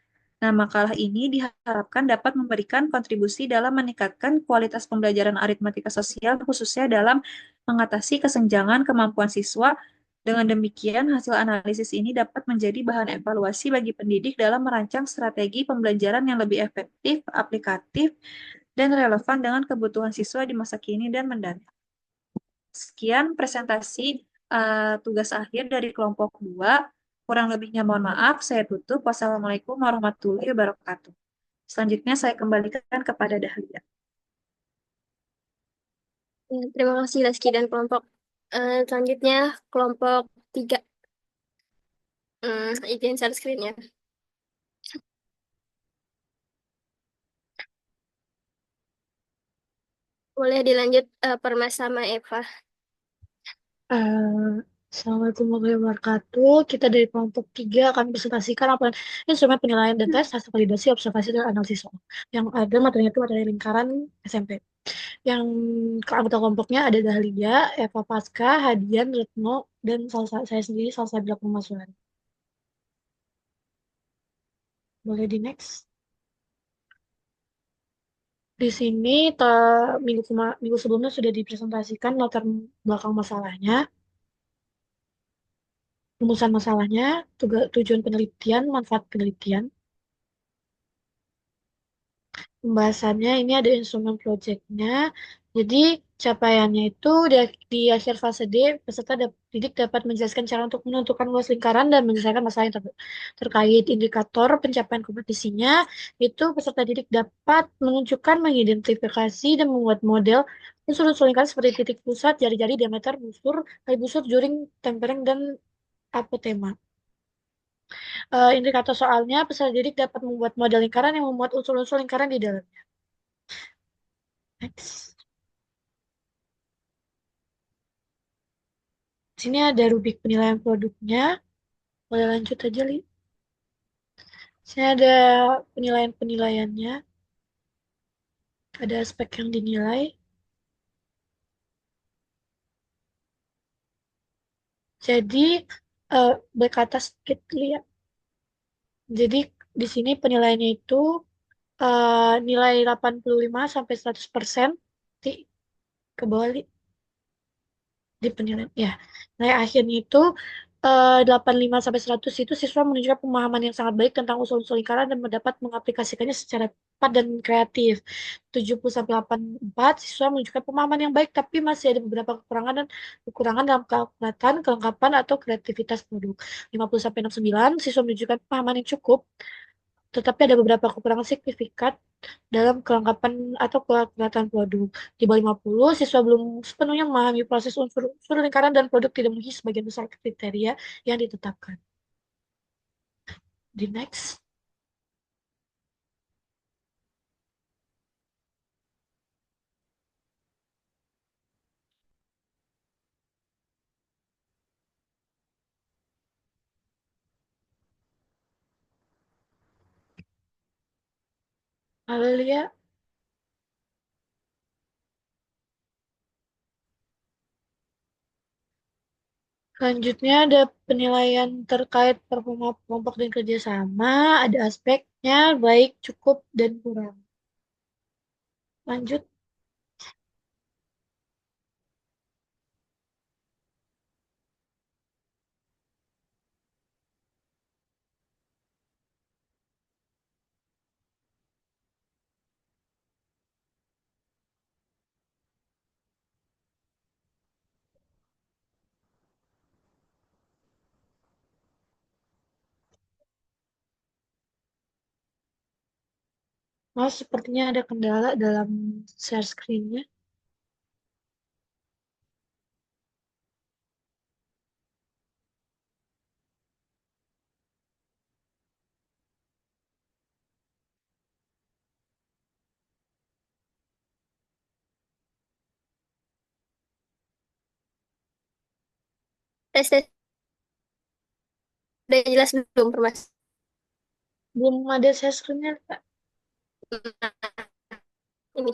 S10: Nah, makalah ini diharapkan dapat memberikan kontribusi dalam meningkatkan kualitas pembelajaran aritmatika sosial, khususnya dalam mengatasi kesenjangan kemampuan siswa. Dengan demikian, hasil analisis ini dapat menjadi bahan evaluasi bagi pendidik dalam merancang strategi pembelajaran yang lebih efektif, aplikatif, dan relevan dengan kebutuhan siswa di masa kini dan mendatang. Sekian presentasi tugas akhir dari kelompok 2. Kurang lebihnya mohon maaf, saya tutup. Wassalamualaikum warahmatullahi wabarakatuh. Selanjutnya saya kembalikan kepada Dahlia.
S5: Ya, terima kasih Laski dan kelompok. Selanjutnya kelompok 3. Izin share screen ya. Boleh dilanjut Permas sama Eva.
S11: Assalamualaikum warahmatullahi wabarakatuh. Kita dari kelompok 3 akan presentasikan apa instrumen penilaian dan tes, hasil validasi, observasi, dan analisis soal. Yang ada materinya itu materi lingkaran SMP. Yang anggota kelompoknya ada Dahlia, Eva Pasca, Hadian, Retno, dan saya sendiri, Salsabila Pemasuhan. Boleh di next. Di sini minggu sebelumnya sudah dipresentasikan latar belakang masalahnya, rumusan masalahnya, tujuan penelitian, manfaat penelitian. Pembahasannya ini ada instrumen projectnya. Jadi capaiannya itu di akhir fase D, peserta didik dapat menjelaskan cara untuk menentukan luas lingkaran dan menyelesaikan masalah yang terkait indikator pencapaian kompetisinya. Itu peserta didik dapat menunjukkan, mengidentifikasi, dan membuat model unsur-unsur lingkaran seperti titik pusat, jari-jari, diameter, busur, kali busur, juring, tempering, dan apotema. Indikator soalnya, peserta didik dapat membuat model lingkaran yang memuat unsur-unsur lingkaran di dalamnya. Next. Sini ada rubrik penilaian produknya. Boleh lanjut aja, Li. Sini ada penilaian-penilaiannya. Ada aspek yang dinilai. Jadi, Back ke atas sedikit lihat. Jadi di sini penilaiannya itu nilai 85 sampai 100%. Di ke bawah di penilaian ya. Nilai akhirnya itu 85 sampai 100 itu siswa menunjukkan pemahaman yang sangat baik tentang usul-usul lingkaran dan mendapat mengaplikasikannya secara cepat dan kreatif. 70 sampai 84 siswa menunjukkan pemahaman yang baik tapi masih ada beberapa kekurangan dalam kelengkapan, kelengkapan atau kreativitas produk. 50 sampai 69 siswa menunjukkan pemahaman yang cukup tetapi ada beberapa kekurangan signifikan dalam kelengkapan atau kelihatan produk. Di bawah 50, siswa belum sepenuhnya memahami proses unsur lingkaran dan produk tidak memenuhi sebagian besar kriteria yang ditetapkan. Di next. Alia, selanjutnya ada penilaian terkait performa kelompok dan kerjasama, ada aspeknya baik, cukup, dan kurang. Lanjut. Oh, sepertinya ada kendala dalam share screen-nya.
S5: Tes, tes. Udah jelas belum informasi?
S11: Belum ada share screen-nya, Kak.
S5: Ini.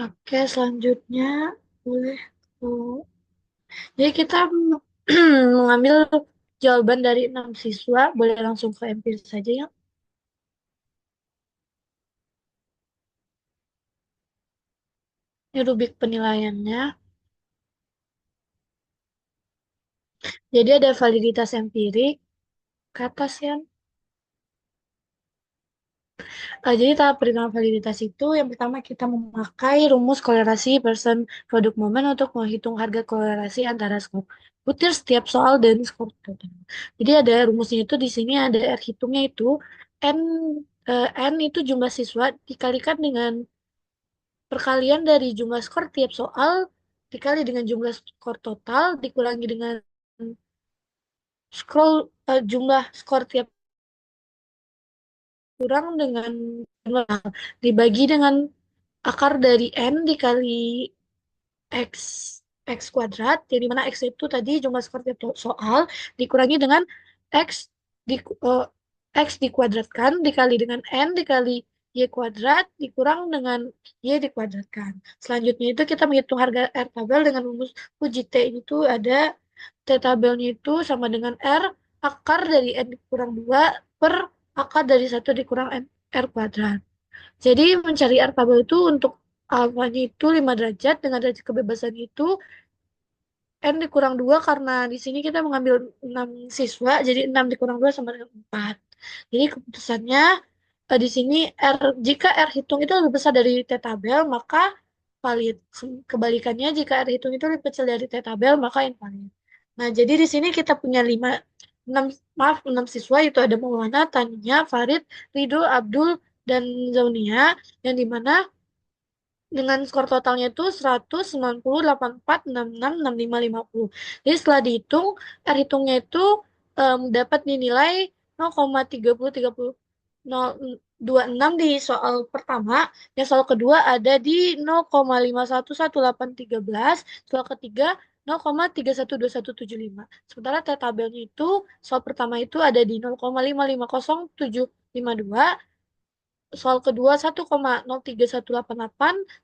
S11: Oke, selanjutnya boleh. Oh. Jadi kita mengambil jawaban dari 6 siswa, boleh langsung ke empiris saja ya. Ini rubrik penilaiannya. Jadi ada validitas empirik, ke atas ya. Jadi tahap perhitungan validitas itu yang pertama kita memakai rumus kolerasi persen produk momen untuk menghitung harga kolerasi antara skor butir setiap soal dan skor total. Jadi ada rumusnya itu di sini ada R hitungnya itu n n itu jumlah siswa dikalikan dengan perkalian dari jumlah skor tiap soal dikali dengan jumlah skor total dikurangi dengan scroll jumlah skor tiap kurang dengan dibagi dengan akar dari n dikali x x kuadrat, yang dimana x itu tadi jumlah skor tiap soal dikurangi dengan x di x dikuadratkan dikali dengan n dikali y kuadrat dikurang dengan y dikuadratkan. Selanjutnya itu kita menghitung harga R tabel dengan rumus uji T itu ada T tabelnya itu sama dengan R akar dari n dikurang 2 per akar dari 1 dikurang n R kuadrat. Jadi mencari R tabel itu untuk alfanya itu 5 derajat dengan derajat kebebasan itu N dikurang 2 karena di sini kita mengambil 6 siswa, jadi 6 dikurang 2 sama dengan 4. Jadi keputusannya di sini jika R hitung itu lebih besar dari T tabel, maka valid. Kebalikannya, jika R hitung itu lebih kecil dari T tabel, maka invalid. Nah, jadi di sini kita punya 6 siswa, itu ada Maulana, Tania, Farid, Ridho, Abdul, dan Zaunia, yang dimana dengan skor totalnya itu 100, 90, 84, 66, 65, 50. Jadi setelah dihitung, R hitungnya itu dapat dinilai 0,3026 di soal pertama. Yang soal kedua ada di 0,511813, soal ketiga 0,312175. Sementara T tabelnya itu soal pertama itu ada di 0,550752, soal kedua 1,03188,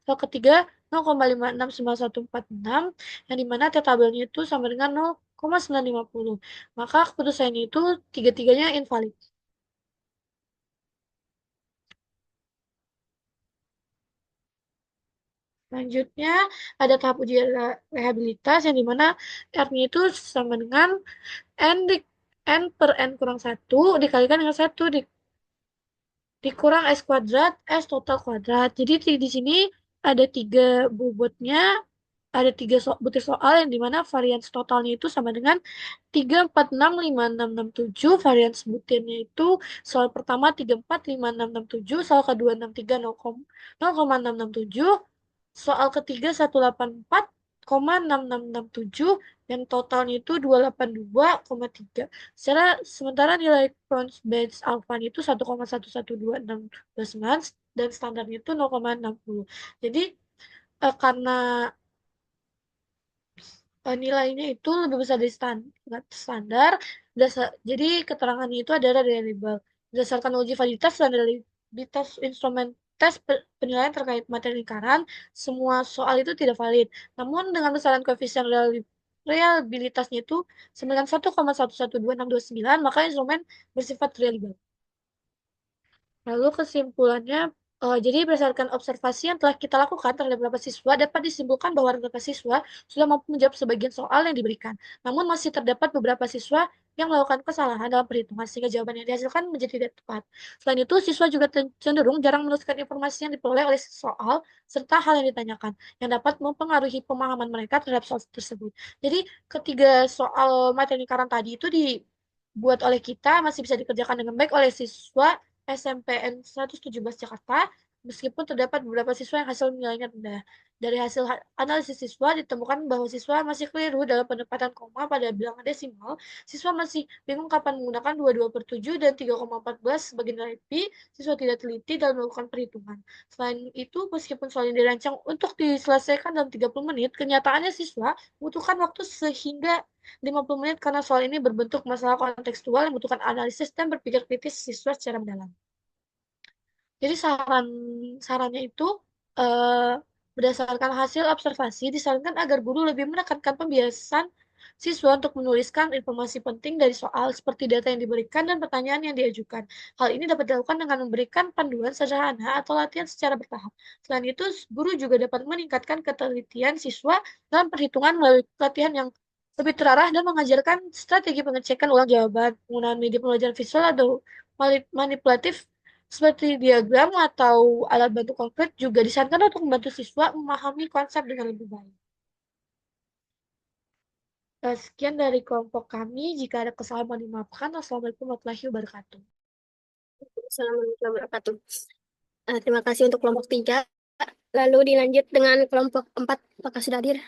S11: soal ketiga 0,569146, yang dimana T tabelnya itu sama dengan 0,950. Maka keputusannya itu tiga-tiganya invalid. Selanjutnya ada tahap uji rehabilitas yang dimana R-nya itu sama dengan N per N kurang 1 dikalikan dengan 1 dikurang S kuadrat, S total kuadrat. Jadi di sini ada 3 bobotnya, ada 3 butir soal yang dimana varians totalnya itu sama dengan 3, 4, 6, 5, 6, 6, 7. Varians butirnya itu soal pertama 3, 4, 5, 6, 6, 7. Soal kedua 6, 3, 0,667. Soal ketiga 184,6667. Yang totalnya itu 282,3. Sementara nilai Crohn's Benz alpha itu 1,11269 dan standarnya itu 0,60. Jadi karena nilainya itu lebih besar dari standar, jadi keterangannya itu adalah reliable. Berdasarkan uji validitas dan validitas instrumen tes penilaian terkait materi lingkaran, semua soal itu tidak valid. Namun dengan besaran koefisien reliabilitasnya itu 91,112629, maka instrumen bersifat reliable. Lalu kesimpulannya, jadi berdasarkan observasi yang telah kita lakukan terhadap beberapa siswa, dapat disimpulkan bahwa beberapa siswa sudah mampu menjawab sebagian soal yang diberikan. Namun masih terdapat beberapa siswa yang melakukan kesalahan dalam perhitungan, sehingga jawaban yang dihasilkan menjadi tidak tepat. Selain itu, siswa juga cenderung jarang menuliskan informasi yang diperoleh oleh soal, serta hal yang ditanyakan, yang dapat mempengaruhi pemahaman mereka terhadap soal tersebut. Jadi, ketiga soal materi lingkaran tadi itu dibuat oleh kita, masih bisa dikerjakan dengan baik oleh siswa SMPN 117 Jakarta, meskipun terdapat beberapa siswa yang hasil nilainya rendah. Dari hasil analisis siswa ditemukan bahwa siswa masih keliru dalam penempatan koma pada bilangan desimal. Siswa masih bingung kapan menggunakan 22/7 dan 3,14 sebagai nilai pi. Siswa tidak teliti dalam melakukan perhitungan. Selain itu, meskipun soal yang dirancang untuk diselesaikan dalam 30 menit, kenyataannya siswa membutuhkan waktu sehingga 50 menit karena soal ini berbentuk masalah kontekstual yang membutuhkan analisis dan berpikir kritis siswa secara mendalam. Jadi sarannya itu berdasarkan hasil observasi disarankan agar guru lebih menekankan pembiasan siswa untuk menuliskan informasi penting dari soal seperti data yang diberikan dan pertanyaan yang diajukan. Hal ini dapat dilakukan dengan memberikan panduan sederhana atau latihan secara bertahap. Selain itu, guru juga dapat meningkatkan ketelitian siswa dalam perhitungan melalui latihan yang lebih terarah dan mengajarkan strategi pengecekan ulang jawaban, penggunaan media pembelajaran visual atau manipulatif seperti diagram atau alat bantu konkret juga disarankan untuk membantu siswa memahami konsep dengan lebih baik. Sekian dari kelompok kami. Jika ada kesalahan mohon dimaafkan. Wassalamualaikum warahmatullahi wabarakatuh.
S5: Assalamualaikum warahmatullahi wabarakatuh. Terima kasih untuk kelompok 3. Lalu dilanjut dengan kelompok 4. Apakah sudah hadir?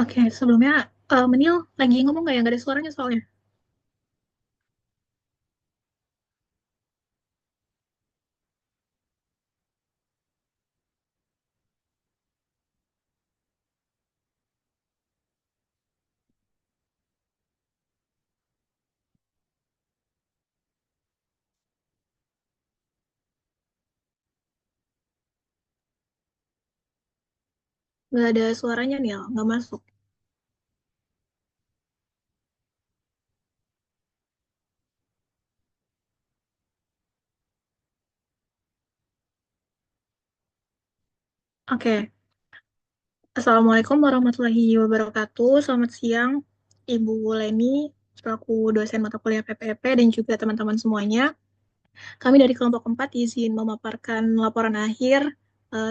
S12: Oke, sebelumnya Menil lagi ngomong nggak ya? Nggak ada suaranya soalnya. Nggak ada suaranya nih, nggak masuk. Oke. Assalamualaikum warahmatullahi wabarakatuh. Selamat siang, Ibu Leni, selaku dosen mata kuliah PPP dan juga teman-teman semuanya. Kami dari kelompok 4 izin memaparkan laporan akhir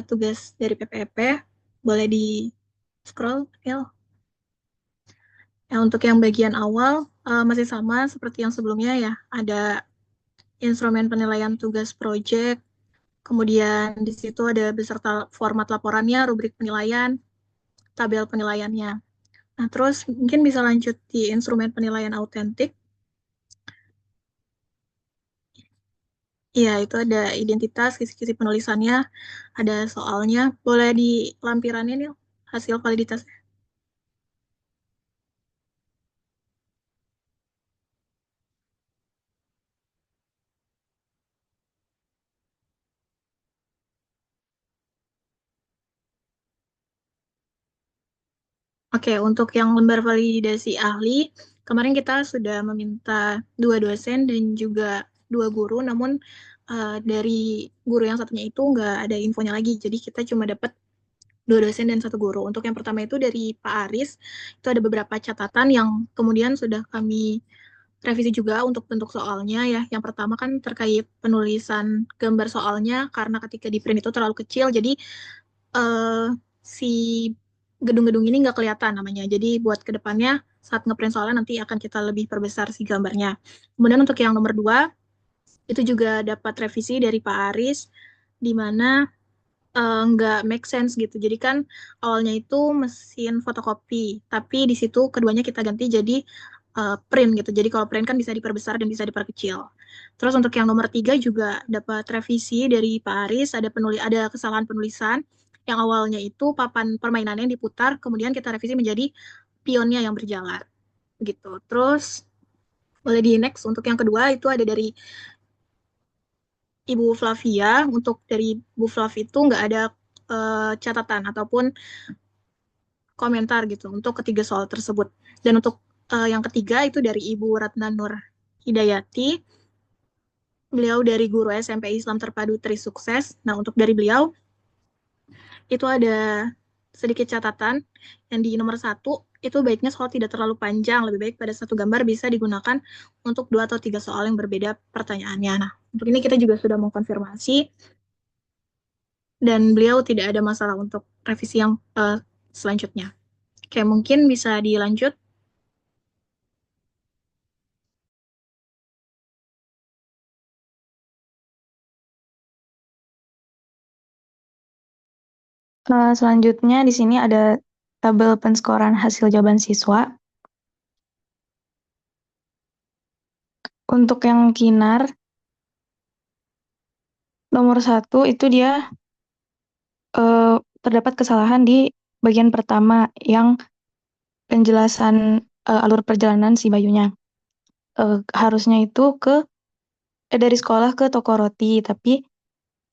S12: tugas dari PPP. Boleh di scroll, ya. Untuk yang bagian awal masih sama seperti yang sebelumnya ya. Ada instrumen penilaian tugas proyek, kemudian di situ ada beserta format laporannya, rubrik penilaian, tabel penilaiannya. Nah, terus mungkin bisa lanjut di instrumen penilaian autentik. Iya, itu ada identitas, kisi-kisi penulisannya, ada soalnya. Boleh dilampiranin ya hasil validitasnya. Oke, untuk yang lembar validasi ahli, kemarin kita sudah meminta 2 dosen dan juga 2 guru, namun dari guru yang satunya itu nggak ada infonya lagi, jadi kita cuma dapat 2 dosen dan 1 guru. Untuk yang pertama itu dari Pak Aris, itu ada beberapa catatan yang kemudian sudah kami revisi juga untuk bentuk soalnya ya. Yang pertama kan terkait penulisan gambar soalnya, karena ketika di print itu terlalu kecil, jadi eh, si gedung-gedung ini nggak kelihatan namanya. Jadi buat kedepannya saat ngeprint soalnya nanti akan kita lebih perbesar si gambarnya. Kemudian untuk yang nomor 2, itu juga dapat revisi dari Pak Aris, di mana nggak make sense gitu. Jadi kan awalnya itu mesin fotokopi, tapi di situ keduanya kita ganti jadi print gitu. Jadi kalau print kan bisa diperbesar dan bisa diperkecil. Terus untuk yang nomor 3 juga dapat revisi dari Pak Aris, ada kesalahan penulisan yang awalnya itu papan permainannya yang diputar, kemudian kita revisi menjadi pionnya yang berjalan gitu. Terus boleh di next. Untuk yang kedua itu ada dari Ibu Flavia. Untuk dari Bu Flav itu nggak ada catatan ataupun komentar gitu untuk ketiga soal tersebut. Dan untuk yang ketiga itu dari Ibu Ratna Nur Hidayati. Beliau dari guru SMP Islam Terpadu Tri Sukses. Nah, untuk dari beliau itu ada sedikit catatan yang di nomor 1 itu baiknya soal tidak terlalu panjang, lebih baik pada satu gambar bisa digunakan untuk 2 atau 3 soal yang berbeda pertanyaannya. Nah, untuk ini kita juga sudah mengkonfirmasi dan beliau tidak ada masalah untuk revisi yang selanjutnya. Oke, mungkin bisa dilanjut.
S6: Selanjutnya di sini ada tabel penskoran hasil jawaban siswa. Untuk yang kinar, nomor 1 itu dia terdapat kesalahan di bagian pertama yang penjelasan alur perjalanan si Bayunya. Harusnya itu dari sekolah ke toko roti, tapi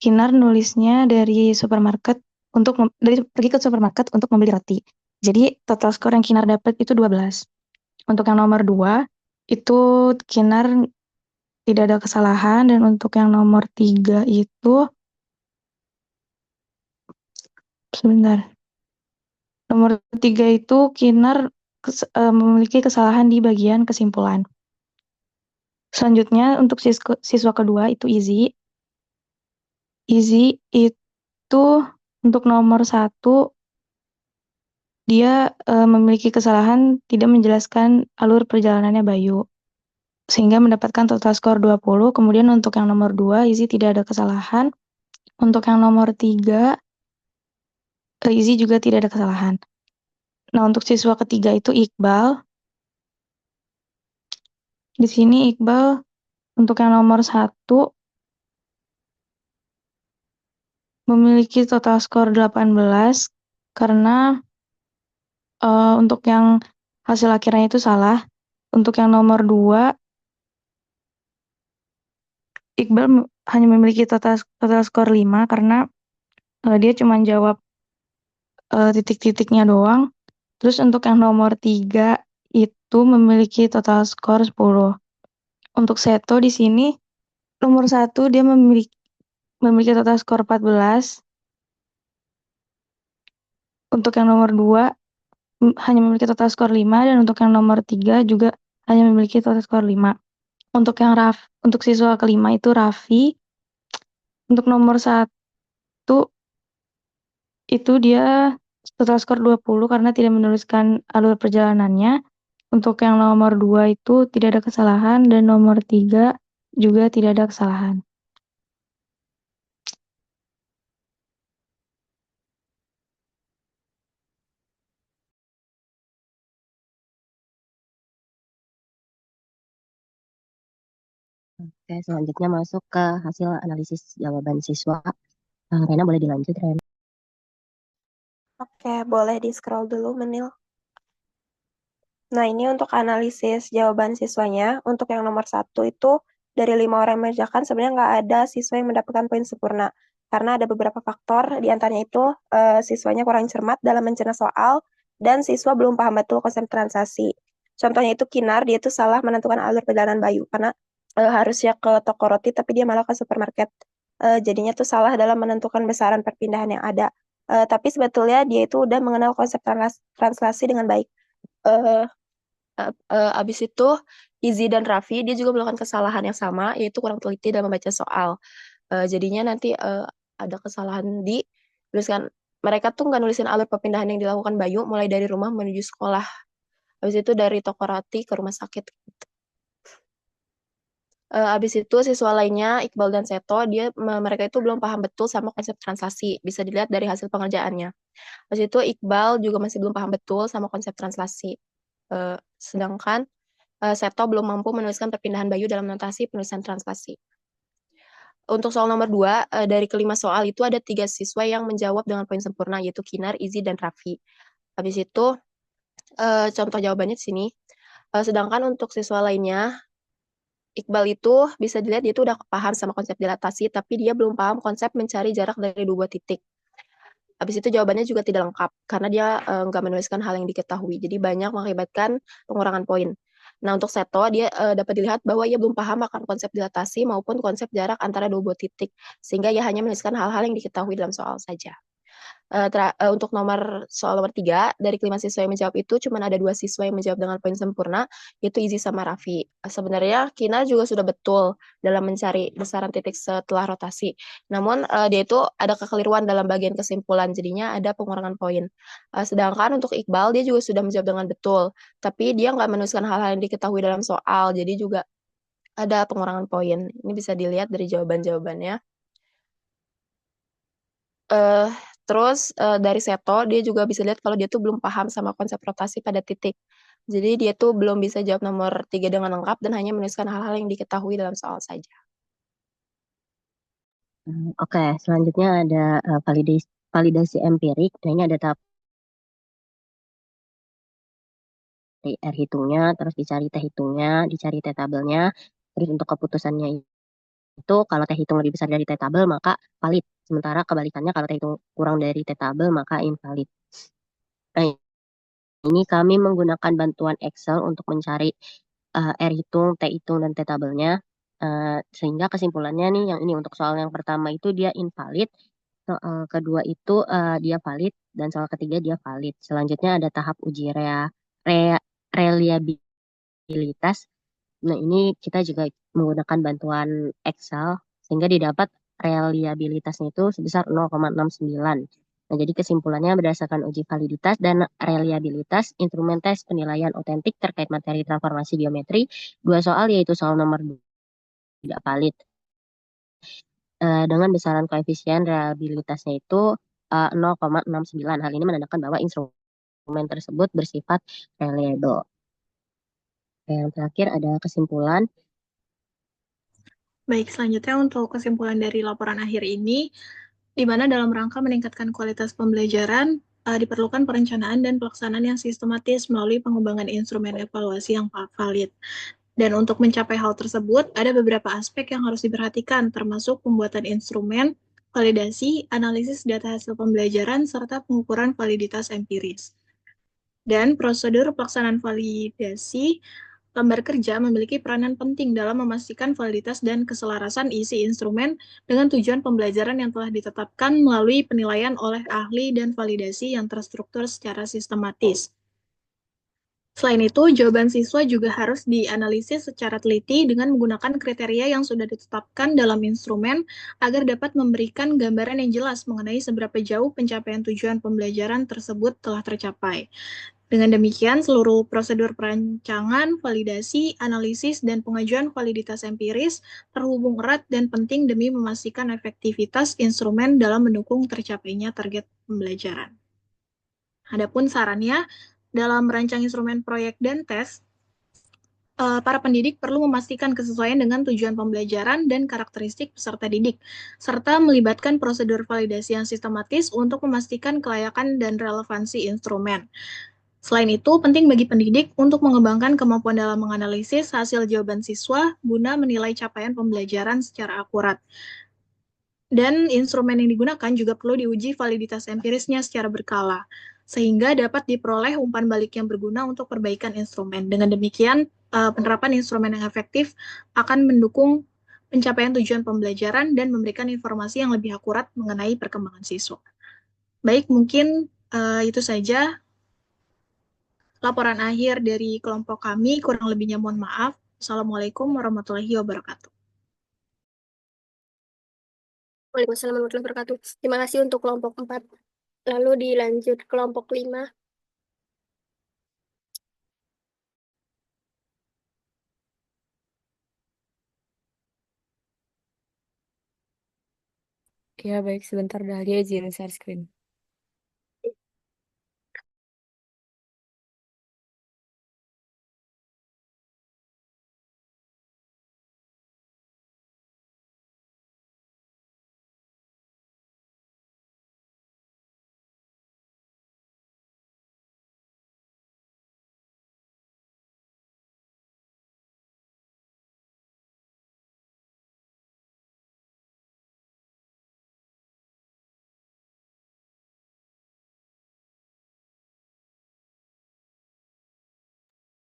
S6: Kinar nulisnya dari supermarket pergi ke supermarket untuk membeli roti. Jadi total skor yang Kinar dapat itu 12. Untuk yang nomor 2 itu Kinar tidak ada kesalahan, dan untuk yang nomor 3 itu sebentar. Nomor 3 itu Kinar memiliki kesalahan di bagian kesimpulan. Selanjutnya untuk siswa kedua itu Izzy. Izzy itu untuk nomor 1 dia memiliki kesalahan tidak menjelaskan alur perjalanannya Bayu, sehingga mendapatkan total skor 20. Kemudian untuk yang nomor 2 Izzy tidak ada kesalahan. Untuk yang nomor 3 Izzy juga tidak ada kesalahan.
S13: Nah, untuk siswa ketiga itu Iqbal. Di sini Iqbal untuk yang nomor 1 memiliki total skor 18 karena untuk yang hasil akhirnya itu salah. Untuk yang nomor 2 Iqbal hanya memiliki total skor 5 karena dia cuma jawab titik-titiknya doang. Terus untuk yang nomor 3 itu memiliki total skor 10. Untuk Seto di sini nomor 1 dia memiliki total skor 14. Untuk yang nomor 2 hanya memiliki total skor 5 dan untuk yang nomor 3 juga hanya memiliki total skor 5. Untuk siswa kelima itu Raffi. Untuk nomor 1 itu dia total skor 20 karena tidak menuliskan alur perjalanannya. Untuk yang nomor 2 itu tidak ada kesalahan dan nomor 3 juga tidak ada kesalahan.
S14: Oke, selanjutnya masuk ke hasil analisis jawaban siswa. Rena boleh dilanjut, Rena.
S15: Oke, boleh di-scroll dulu, Menil. Nah, ini untuk analisis jawaban siswanya. Untuk yang nomor 1 itu, dari 5 orang yang mengerjakan, sebenarnya nggak ada siswa yang mendapatkan poin sempurna. Karena ada beberapa faktor, diantaranya itu siswanya kurang cermat dalam mencerna soal, dan siswa belum paham betul konsep transaksi. Contohnya itu Kinar, dia itu salah menentukan alur perjalanan Bayu, karena harusnya ke toko roti, tapi dia malah ke supermarket. Jadinya tuh salah dalam menentukan besaran perpindahan yang ada. Tapi sebetulnya dia itu udah mengenal konsep translasi dengan baik. Abis itu Izzy dan Raffi dia juga melakukan kesalahan yang sama, yaitu kurang teliti dalam membaca soal. Jadinya nanti ada kesalahan di tuliskan, mereka tuh nggak nulisin alur perpindahan yang dilakukan Bayu mulai dari rumah menuju sekolah. Habis itu dari toko roti ke rumah sakit. Abis itu siswa lainnya Iqbal dan Seto mereka itu belum paham betul sama konsep translasi, bisa dilihat dari hasil pengerjaannya. Habis itu Iqbal juga masih belum paham betul sama konsep translasi. Sedangkan Seto belum mampu menuliskan perpindahan Bayu dalam notasi penulisan translasi. Untuk soal nomor 2, dari kelima soal itu ada 3 siswa yang menjawab dengan poin sempurna, yaitu Kinar, Izzy, dan Raffi. Habis itu, contoh jawabannya di sini. Sedangkan untuk siswa lainnya, Iqbal itu bisa dilihat dia itu udah paham sama konsep dilatasi, tapi dia belum paham konsep mencari jarak dari 2 titik. Habis itu jawabannya juga tidak lengkap, karena dia nggak menuliskan hal yang diketahui. Jadi banyak mengakibatkan pengurangan poin. Nah, untuk Seto, dia dapat dilihat bahwa ia belum paham akan konsep dilatasi maupun konsep jarak antara 2 buah titik, sehingga ia hanya menuliskan hal-hal yang diketahui dalam soal saja. Untuk soal nomor 3, dari kelima siswa yang menjawab itu, cuma ada 2 siswa yang menjawab dengan poin sempurna, yaitu Izzy sama Raffi. Sebenarnya Kina juga sudah betul dalam mencari besaran titik setelah rotasi. Namun dia itu ada kekeliruan dalam bagian kesimpulan, jadinya ada pengurangan poin. Sedangkan untuk Iqbal, dia juga sudah menjawab dengan betul, tapi dia nggak menuliskan hal-hal yang diketahui dalam soal, jadi juga ada pengurangan poin. Ini bisa dilihat dari jawaban-jawabannya. Terus dari Seto dia juga bisa lihat kalau dia tuh belum paham sama konsep rotasi pada titik. Jadi dia tuh belum bisa jawab nomor 3 dengan lengkap dan hanya menuliskan hal-hal yang diketahui dalam soal saja.
S14: Oke, selanjutnya ada validasi empirik. Nah, ini ada tahap R hitungnya, terus dicari T hitungnya, dicari T tabelnya, terus untuk keputusannya itu kalau T hitung lebih besar dari T tabel maka valid. Sementara kebalikannya kalau T hitung kurang dari T tabel maka invalid. Nah, ini kami menggunakan bantuan Excel untuk mencari R hitung, T hitung, dan T tabelnya. Sehingga kesimpulannya nih yang ini untuk soal yang pertama itu dia invalid, soal kedua itu dia valid, dan soal ketiga dia valid. Selanjutnya ada tahap uji reliabilitas. Nah, ini kita juga menggunakan bantuan Excel sehingga didapat reliabilitasnya itu sebesar 0,69. Nah, jadi kesimpulannya berdasarkan uji validitas dan reliabilitas instrumen tes penilaian otentik terkait materi transformasi geometri, 2 soal yaitu soal nomor 2 tidak valid. Dengan besaran koefisien reliabilitasnya itu 0,69. Hal ini menandakan bahwa instrumen instrumen tersebut bersifat reliable. Yang terakhir ada kesimpulan.
S12: Baik, selanjutnya untuk kesimpulan dari laporan akhir ini, di mana dalam rangka meningkatkan kualitas pembelajaran, diperlukan perencanaan dan pelaksanaan yang sistematis melalui pengembangan instrumen evaluasi yang valid. Dan untuk mencapai hal tersebut, ada beberapa aspek yang harus diperhatikan, termasuk pembuatan instrumen, validasi, analisis data hasil pembelajaran, serta pengukuran validitas empiris. Dan prosedur pelaksanaan validasi lembar kerja memiliki peranan penting dalam memastikan validitas dan keselarasan isi instrumen dengan tujuan pembelajaran yang telah ditetapkan melalui penilaian oleh ahli dan validasi yang terstruktur secara sistematis. Selain itu, jawaban siswa juga harus dianalisis secara teliti dengan menggunakan kriteria yang sudah ditetapkan dalam instrumen agar dapat memberikan gambaran yang jelas mengenai seberapa jauh pencapaian tujuan pembelajaran tersebut telah tercapai. Dengan demikian, seluruh prosedur perancangan, validasi, analisis, dan pengajuan validitas empiris terhubung erat dan penting demi memastikan efektivitas instrumen dalam mendukung tercapainya target pembelajaran. Adapun sarannya, dalam merancang instrumen proyek dan tes, para pendidik perlu memastikan kesesuaian dengan tujuan pembelajaran dan karakteristik peserta didik, serta melibatkan prosedur validasi yang sistematis untuk memastikan kelayakan dan relevansi instrumen. Selain itu, penting bagi pendidik untuk mengembangkan kemampuan dalam menganalisis hasil jawaban siswa guna menilai capaian pembelajaran secara akurat. Dan instrumen yang digunakan juga perlu diuji validitas empirisnya secara berkala, sehingga dapat diperoleh umpan balik yang berguna untuk perbaikan instrumen. Dengan demikian, penerapan instrumen yang efektif akan mendukung pencapaian tujuan pembelajaran dan memberikan informasi yang lebih akurat mengenai perkembangan siswa. Baik, mungkin itu saja laporan akhir dari kelompok kami. Kurang lebihnya mohon maaf. Assalamualaikum warahmatullahi wabarakatuh.
S5: Waalaikumsalam warahmatullahi wabarakatuh. Terima kasih untuk kelompok 4. Lalu dilanjut kelompok 5.
S3: Ya, baik. Sebentar, Dahlia izin share screen.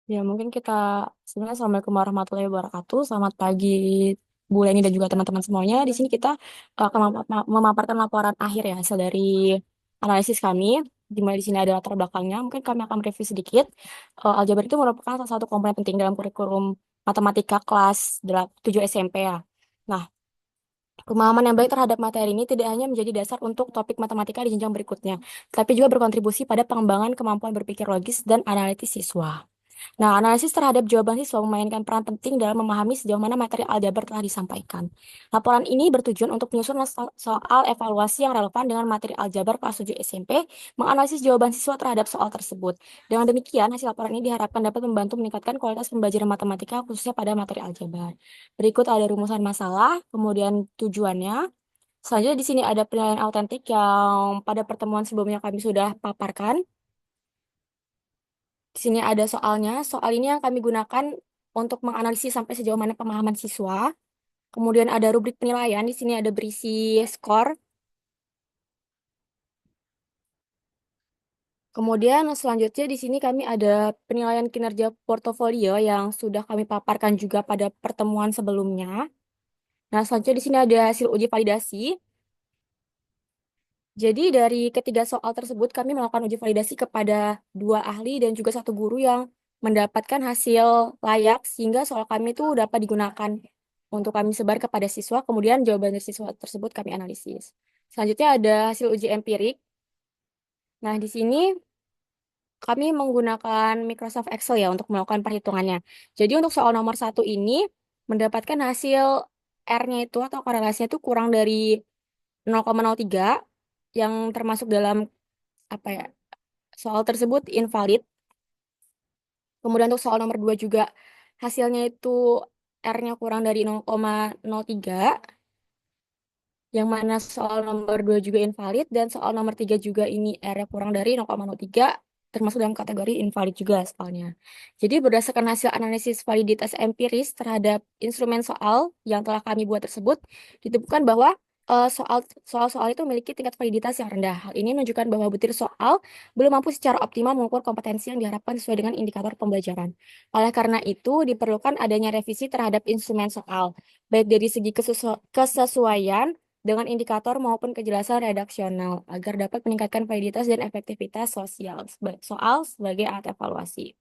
S3: Ya, mungkin kita sebenarnya Assalamualaikum warahmatullahi wabarakatuh. Selamat pagi Bu Leni dan juga teman-teman semuanya. Di sini kita akan memaparkan laporan akhir ya hasil dari analisis kami. Di mana di sini ada latar belakangnya. Mungkin kami akan review sedikit. Aljabar itu merupakan salah satu komponen penting dalam kurikulum matematika kelas 7 SMP ya. Nah, pemahaman yang baik terhadap materi ini tidak hanya menjadi dasar untuk topik matematika di jenjang berikutnya, tapi juga berkontribusi pada pengembangan kemampuan berpikir logis dan analitis siswa. Nah, analisis terhadap jawaban siswa memainkan peran penting dalam memahami sejauh mana materi aljabar telah disampaikan. Laporan ini bertujuan untuk menyusun soal evaluasi yang relevan dengan materi aljabar kelas 7 SMP, menganalisis jawaban siswa terhadap soal tersebut. Dengan demikian, hasil laporan ini diharapkan dapat membantu meningkatkan kualitas pembelajaran matematika khususnya pada materi aljabar. Berikut ada rumusan masalah, kemudian tujuannya. Selanjutnya di sini ada penilaian autentik yang pada pertemuan sebelumnya kami sudah paparkan. Di sini ada soalnya. Soal ini yang kami gunakan untuk menganalisis sampai sejauh mana pemahaman siswa. Kemudian ada rubrik penilaian. Di sini ada berisi skor. Kemudian selanjutnya di sini kami ada penilaian kinerja portofolio yang sudah kami paparkan juga pada pertemuan sebelumnya. Nah, selanjutnya di sini ada hasil uji validasi. Jadi dari ketiga soal tersebut kami melakukan uji validasi kepada 2 ahli dan juga 1 guru yang mendapatkan hasil layak sehingga soal kami itu dapat digunakan untuk kami sebar kepada siswa. Kemudian jawaban dari siswa tersebut kami analisis. Selanjutnya ada hasil uji empirik. Nah, di sini kami menggunakan Microsoft Excel ya untuk melakukan perhitungannya. Jadi untuk soal nomor 1 ini mendapatkan hasil R-nya itu atau korelasinya itu kurang dari 0,03 yang termasuk dalam apa ya
S16: soal tersebut invalid. Kemudian untuk soal nomor 2 juga hasilnya itu R-nya kurang dari 0,03, yang mana soal nomor 2 juga invalid, dan soal nomor 3 juga ini R-nya kurang dari 0,03, termasuk dalam kategori invalid juga soalnya. Jadi berdasarkan hasil analisis validitas empiris terhadap instrumen soal yang telah kami buat tersebut, ditemukan bahwa soal-soal itu memiliki tingkat validitas yang rendah. Hal ini menunjukkan bahwa butir soal belum mampu secara optimal mengukur kompetensi yang diharapkan sesuai dengan indikator pembelajaran. Oleh karena itu, diperlukan adanya revisi terhadap instrumen soal, baik dari segi kesesuaian dengan indikator maupun kejelasan redaksional agar dapat meningkatkan validitas dan efektivitas soal sebagai alat evaluasi.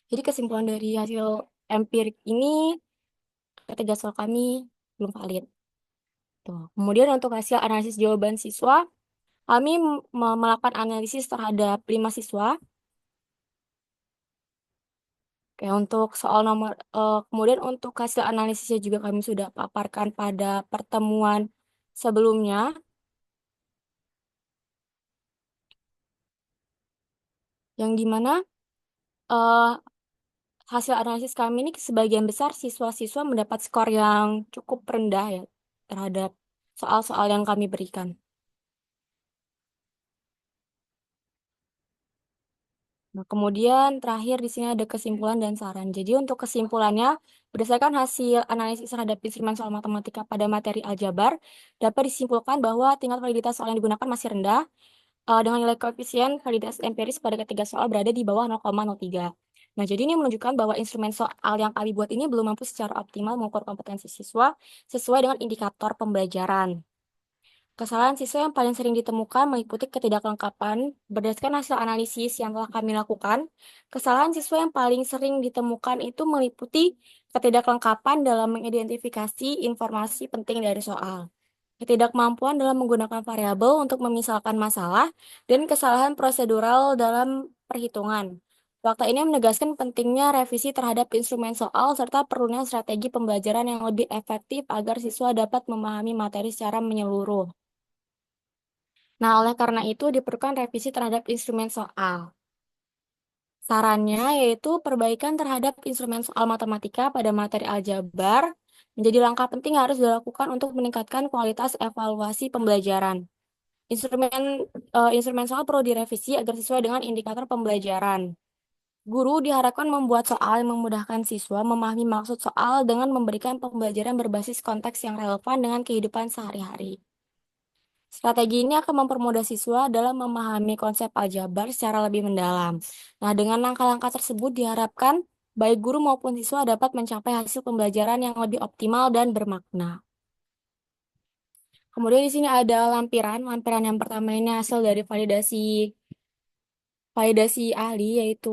S16: Jadi kesimpulan dari hasil empirik ini, ketiga soal kami belum valid. Tuh. Kemudian untuk hasil analisis jawaban siswa, kami melakukan analisis terhadap 5 siswa. Oke, untuk soal nomor, kemudian untuk hasil analisisnya juga kami sudah paparkan pada pertemuan sebelumnya. Yang dimana hasil analisis kami ini sebagian besar siswa-siswa mendapat skor yang cukup rendah ya terhadap soal-soal yang kami berikan. Nah, kemudian terakhir di sini ada kesimpulan dan saran. Jadi untuk kesimpulannya, berdasarkan hasil analisis terhadap instrumen soal matematika pada materi aljabar, dapat disimpulkan bahwa tingkat validitas soal yang digunakan masih rendah, dengan nilai koefisien validitas empiris pada ketiga soal berada di bawah 0,03. Nah, jadi ini menunjukkan bahwa instrumen soal yang kami buat ini belum mampu secara optimal mengukur kompetensi siswa sesuai dengan indikator pembelajaran. Kesalahan siswa yang paling sering ditemukan meliputi ketidaklengkapan. Berdasarkan hasil analisis yang telah kami lakukan, kesalahan siswa yang paling sering ditemukan itu meliputi ketidaklengkapan dalam mengidentifikasi informasi penting dari soal, ketidakmampuan dalam menggunakan variabel untuk memisalkan masalah, dan kesalahan prosedural dalam perhitungan. Fakta ini menegaskan pentingnya revisi terhadap instrumen soal serta perlunya strategi pembelajaran yang lebih efektif agar siswa dapat memahami materi secara menyeluruh. Nah, oleh karena itu diperlukan revisi terhadap instrumen soal. Sarannya yaitu perbaikan terhadap instrumen soal matematika pada materi aljabar menjadi langkah penting yang harus dilakukan untuk meningkatkan kualitas evaluasi pembelajaran. Instrumen soal perlu direvisi agar sesuai dengan indikator pembelajaran. Guru diharapkan membuat soal yang memudahkan siswa memahami maksud soal dengan memberikan pembelajaran berbasis konteks yang relevan dengan kehidupan sehari-hari. Strategi ini akan mempermudah siswa dalam memahami konsep aljabar secara lebih mendalam. Nah, dengan langkah-langkah tersebut diharapkan baik guru maupun siswa dapat mencapai hasil pembelajaran yang lebih optimal dan bermakna. Kemudian di sini ada lampiran. Lampiran yang pertama ini hasil dari validasi ahli, yaitu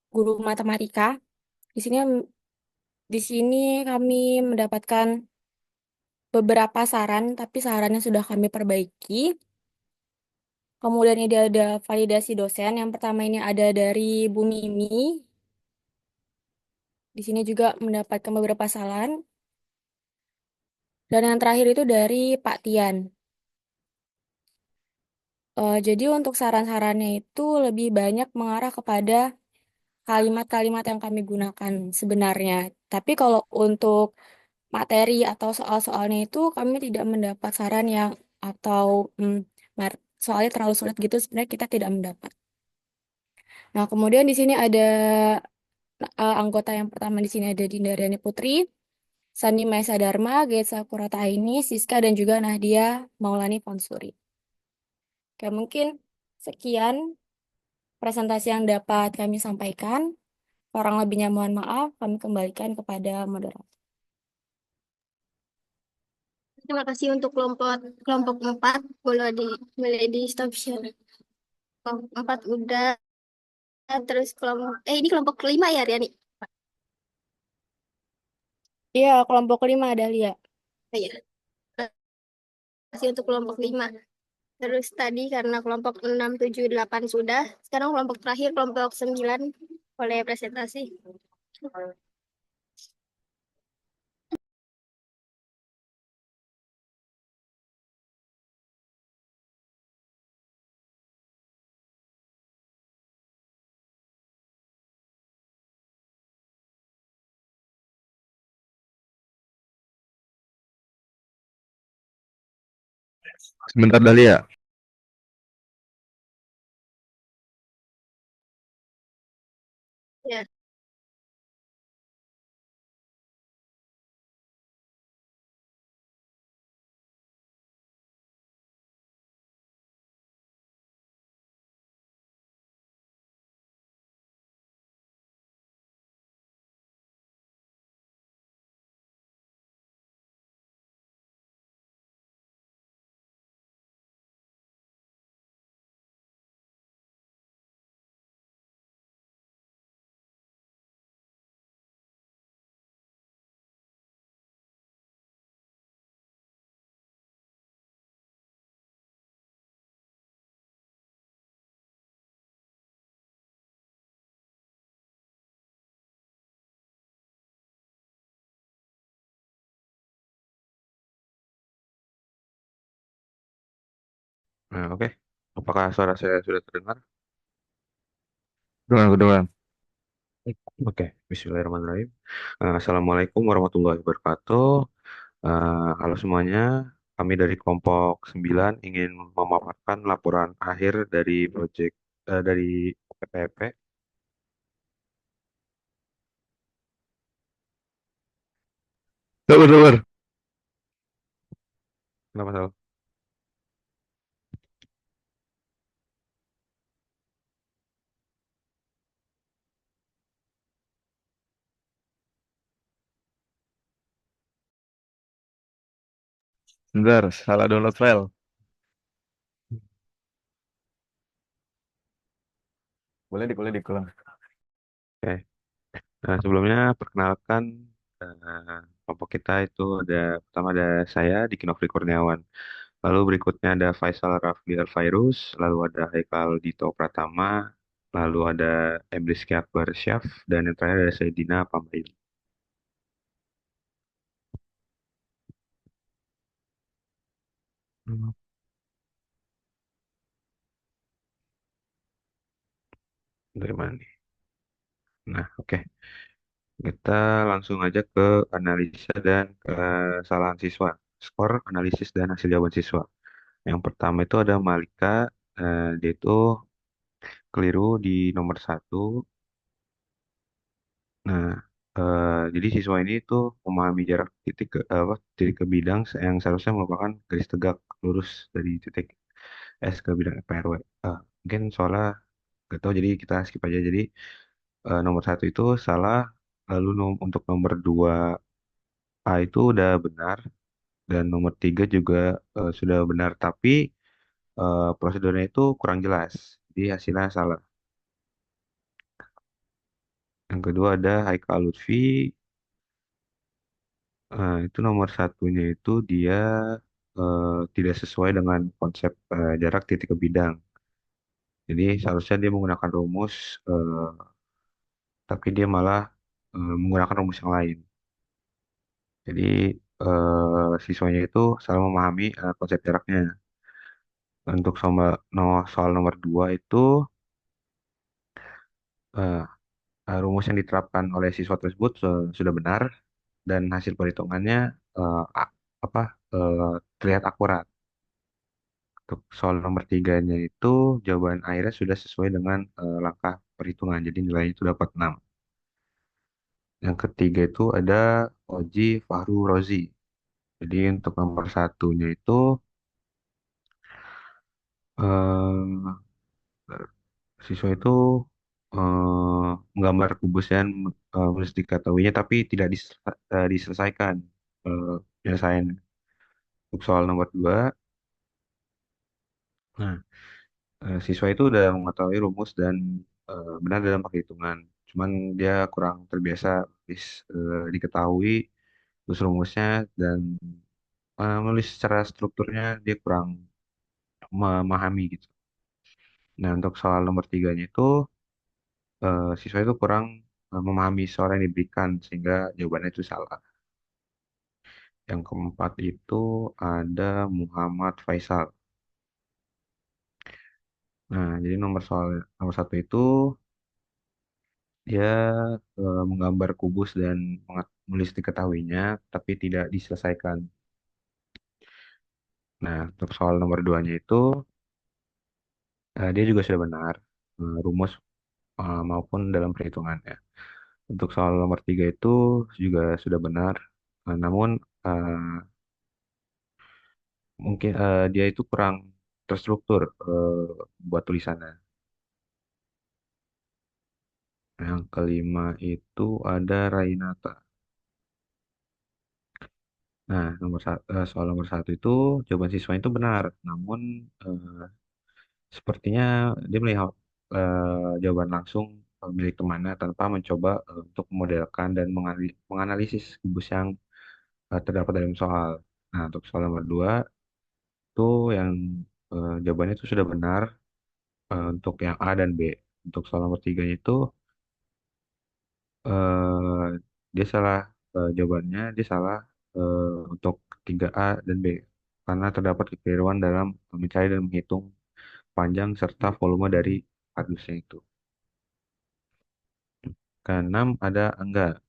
S16: guru matematika. Di sini kami mendapatkan beberapa saran, tapi sarannya sudah kami perbaiki. Kemudian ini ada validasi dosen. Yang pertama ini ada dari Bu Mimi. Di sini juga mendapatkan beberapa saran. Dan yang terakhir itu dari Pak Tian. Jadi untuk saran-sarannya itu lebih banyak mengarah kepada kalimat-kalimat yang kami gunakan sebenarnya. Tapi kalau untuk materi atau soal-soalnya itu kami tidak mendapat saran yang atau soalnya terlalu sulit gitu, sebenarnya kita tidak mendapat. Nah, kemudian di sini ada anggota yang pertama di sini ada Dindaryani Putri, Sandi Maesa Dharma, Getsa Kurataini, Siska, dan juga Nahdia Maulani Fonsuri. Oke, mungkin sekian presentasi yang dapat kami sampaikan. Kurang lebihnya mohon maaf, kami kembalikan kepada moderator.
S5: Terima kasih untuk kelompok 4. Boleh di stop share. Kelompok 4 udah. Terus ini kelompok kelima ya, Riani?
S16: Iya, kelompok 5 ada Lia.
S5: Iya. Terima kasih untuk kelompok 5. Terus tadi karena kelompok 6, 7, 8 sudah. Sekarang kelompok terakhir, kelompok 9. Boleh presentasi.
S17: Sebentar Dahlia.
S5: Ya.
S17: Nah, oke. Apakah suara saya sudah terdengar? Dengar, dengar. Oke, Bismillahirrahmanirrahim. Assalamualaikum warahmatullahi wabarakatuh. Halo semuanya, kami dari kelompok 9 ingin memaparkan laporan akhir dari proyek dari PPP. Sabar, sabar. Kenapa salah? Bentar, salah download file. Boleh diulang. Oke. Nah, sebelumnya perkenalkan kelompok kita itu pertama ada saya Diki Kurniawan. Lalu berikutnya ada Faisal Rafli Alfairus, lalu ada Haikal Dito Pratama, lalu ada Ebriski Akbar Syaf, dan yang terakhir ada Saidina Pamail. Hmm, Dari mana nih? Nah, oke. Kita langsung aja ke analisa dan kesalahan siswa. Skor, analisis, dan hasil jawaban siswa. Yang pertama itu ada Malika, dia itu keliru di nomor satu. Nah, jadi siswa ini tuh memahami jarak titik ke bidang yang seharusnya merupakan garis tegak lurus dari titik S ke bidang PRW. Mungkin soalnya nggak tahu, jadi kita skip aja. Jadi nomor satu itu salah, lalu untuk nomor dua A itu udah benar, dan nomor tiga juga sudah benar, tapi prosedurnya itu kurang jelas, jadi hasilnya salah. Yang kedua ada Haikal Lutfi. Itu nomor satunya itu dia tidak sesuai dengan konsep jarak titik ke bidang. Jadi seharusnya dia menggunakan rumus, tapi dia malah menggunakan rumus yang lain. Jadi siswanya itu salah memahami konsep jaraknya. Untuk soal nomor dua itu eh, rumus yang diterapkan oleh siswa tersebut sudah benar, dan hasil perhitungannya apa terlihat akurat. Untuk soal nomor tiganya itu jawaban akhirnya sudah sesuai dengan langkah perhitungan. Jadi nilainya itu dapat 6. Yang ketiga itu ada Oji Fahru Rozi. Jadi untuk nomor satunya itu eh, siswa itu menggambar kubus dan mesti diketahuinya tapi tidak diselesaikan penyelesaian. Untuk soal nomor dua, nah, siswa itu udah mengetahui rumus dan benar dalam perhitungan. Cuman dia kurang terbiasa diketahui terus rumusnya, dan menulis secara strukturnya dia kurang memahami gitu. Nah, untuk soal nomor tiganya itu siswa itu kurang memahami soal yang diberikan sehingga jawabannya itu salah. Yang keempat itu ada Muhammad Faisal. Nah, jadi nomor satu itu dia menggambar kubus dan menulis diketahuinya, tapi tidak diselesaikan. Nah, untuk soal nomor 2-nya itu dia juga sudah benar, rumus maupun dalam perhitungannya. Untuk soal nomor 3 itu juga sudah benar, namun eh, mungkin dia itu kurang terstruktur buat tulisannya. Yang kelima itu ada Rainata. Nah, soal nomor 1 itu jawaban siswa itu benar, namun sepertinya dia melihat jawaban langsung milik temannya tanpa mencoba untuk memodelkan dan menganalisis kubus yang terdapat dalam soal. Nah, untuk soal nomor 2 itu yang jawabannya itu sudah benar untuk yang A dan B. Untuk soal nomor 3 itu eh, dia salah jawabannya dia salah untuk 3A dan B karena terdapat kekeliruan dalam mencari dan menghitung panjang serta volume dari kardusnya itu. Keenam ada Angga.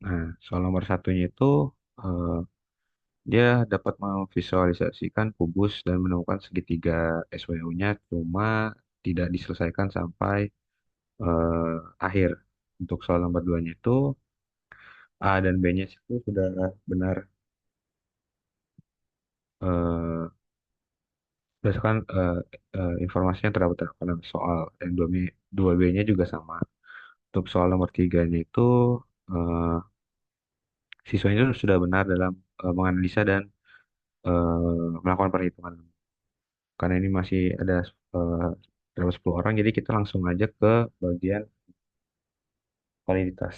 S17: Nah, soal nomor satunya itu eh, dia dapat memvisualisasikan kubus dan menemukan segitiga SWU-nya, cuma tidak diselesaikan sampai akhir. Untuk soal nomor 2-nya itu A dan B-nya itu sudah benar eh, berdasarkan informasi yang terdapat dalam soal. Yang 2B-nya juga sama. Untuk soal nomor 3-nya itu eh, siswa itu sudah benar dalam menganalisa dan melakukan perhitungan. Karena ini masih ada eh, terdapat 10 orang, jadi kita langsung aja ke bagian validitas.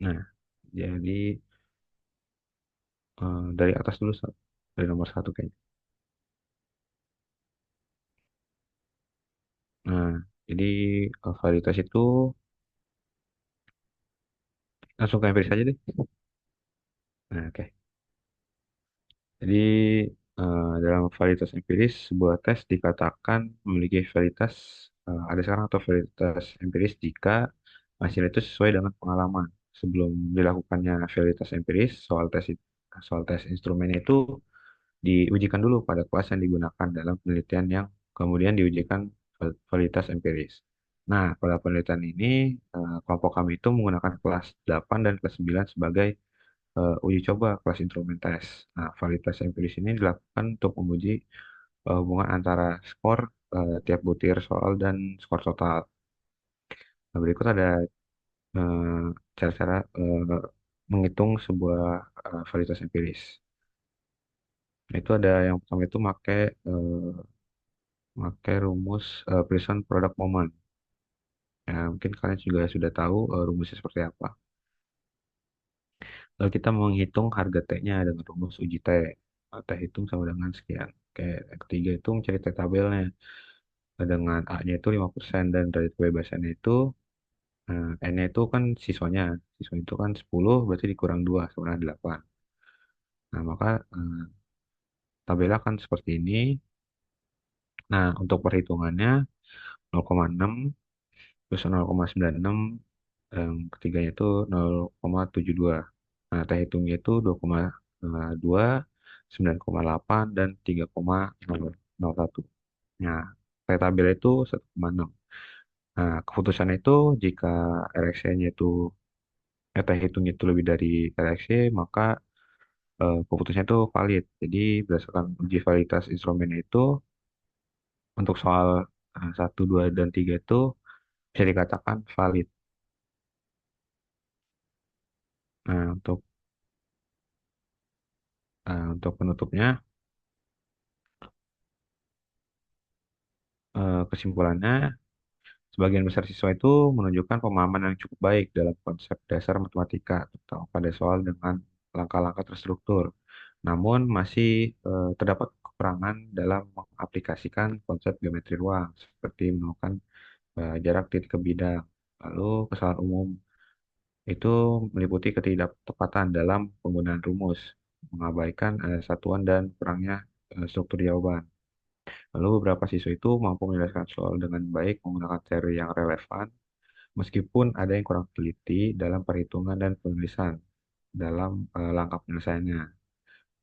S17: Nah, jadi dari atas dulu, dari nomor 1 kayaknya. Nah, jadi validitas itu langsung ke empiris aja deh. Nah, oke. Jadi dalam validitas empiris, sebuah tes dikatakan memiliki validitas ada sekarang atau validitas empiris jika hasil itu sesuai dengan pengalaman. Sebelum dilakukannya validitas empiris, soal tes instrumen itu diujikan dulu pada kelas yang digunakan dalam penelitian yang kemudian diujikan validitas empiris. Nah, pada penelitian ini kelompok kami itu menggunakan kelas 8 dan kelas 9 sebagai uji coba kelas instrumen tes. Nah, validitas empiris ini dilakukan untuk menguji hubungan antara skor tiap butir soal dan skor total. Nah, berikut ada eh, cara-cara menghitung sebuah validitas empiris. Nah, itu ada yang pertama itu pakai rumus Pearson product moment. Ya, mungkin kalian juga sudah tahu rumusnya seperti apa. Lalu kita menghitung harga T-nya dengan rumus uji T. T hitung sama dengan sekian. Kayak yang ketiga itu mencari T tabelnya. Dengan A-nya itu 5% dan dari kebebasannya itu N-nya itu kan siswanya. Siswa itu kan 10 berarti dikurang 2 sama dengan 8. Nah, maka tabelnya kan seperti ini. Nah, untuk perhitungannya 0,6 terus 0,96 yang ketiganya itu 0,72. Nah, teh hitungnya itu 2,2, 9,8 dan 3,001. Nah, teh tabel itu 1,6. Nah, keputusan itu jika RXC-nya itu teh hitungnya itu lebih dari RXC, maka keputusannya itu valid. Jadi, berdasarkan uji validitas instrumen itu, untuk soal 1, 2, dan 3 itu bisa dikatakan valid. Nah, untuk penutupnya, kesimpulannya, sebagian besar siswa itu menunjukkan pemahaman yang cukup baik dalam konsep dasar matematika, terutama pada soal dengan langkah-langkah terstruktur. Namun masih terdapat kekurangan dalam mengaplikasikan konsep geometri ruang, seperti menemukan jarak titik ke bidang. Lalu kesalahan umum itu meliputi ketidaktepatan dalam penggunaan rumus, mengabaikan satuan dan kurangnya struktur jawaban. Lalu beberapa siswa itu mampu menyelesaikan soal dengan baik menggunakan teori yang relevan, meskipun ada yang kurang teliti dalam perhitungan dan penulisan dalam langkah penyelesaiannya.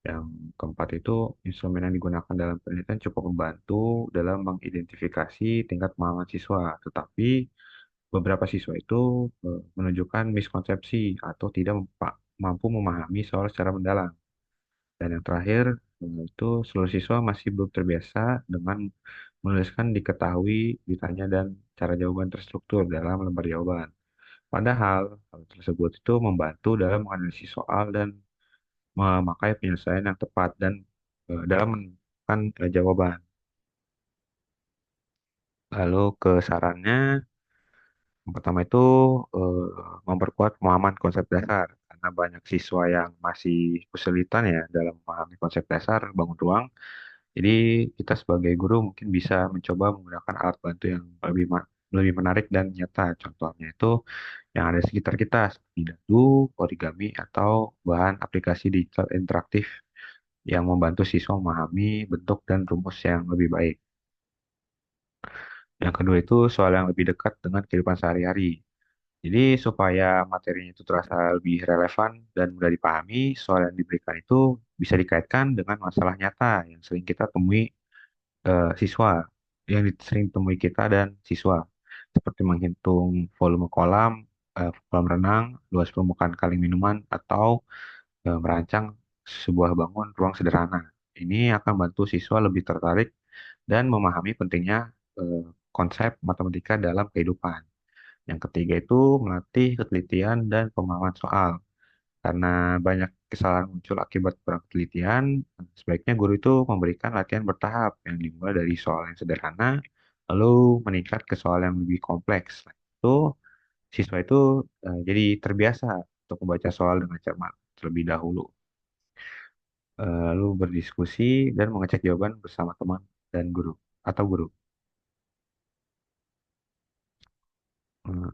S17: Yang keempat itu, instrumen yang digunakan dalam penelitian cukup membantu dalam mengidentifikasi tingkat pemahaman siswa, tetapi beberapa siswa itu menunjukkan miskonsepsi atau tidak mampu memahami soal secara mendalam. Dan yang terakhir, itu seluruh siswa masih belum terbiasa dengan menuliskan diketahui, ditanya, dan cara jawaban terstruktur dalam lembar jawaban. Padahal hal tersebut itu membantu dalam menganalisis soal dan memakai penyelesaian yang tepat dan dalam menemukan jawaban. Lalu ke sarannya, yang pertama itu eh, memperkuat pemahaman konsep dasar karena banyak siswa yang masih kesulitan ya dalam memahami konsep dasar bangun ruang. Jadi kita sebagai guru mungkin bisa mencoba menggunakan alat bantu yang lebih menarik dan nyata. Contohnya itu yang ada di sekitar kita seperti dadu, origami, atau bahan aplikasi digital interaktif yang membantu siswa memahami bentuk dan rumus yang lebih baik. Yang kedua itu soal yang lebih dekat dengan kehidupan sehari-hari. Jadi supaya materinya itu terasa lebih relevan dan mudah dipahami, soal yang diberikan itu bisa dikaitkan dengan masalah nyata yang sering kita temui siswa, sering temui kita dan siswa, seperti menghitung volume kolam, kolam renang, luas permukaan kali minuman, atau merancang sebuah bangun ruang sederhana. Ini akan bantu siswa lebih tertarik dan memahami pentingnya eh, konsep matematika dalam kehidupan. Yang ketiga itu melatih ketelitian dan pemahaman soal. Karena banyak kesalahan muncul akibat kurang penelitian, sebaiknya guru itu memberikan latihan bertahap yang dimulai dari soal yang sederhana, lalu meningkat ke soal yang lebih kompleks. Setelah itu, siswa itu jadi terbiasa untuk membaca soal dengan cermat terlebih dahulu, lalu berdiskusi dan mengecek jawaban bersama teman dan guru atau guru.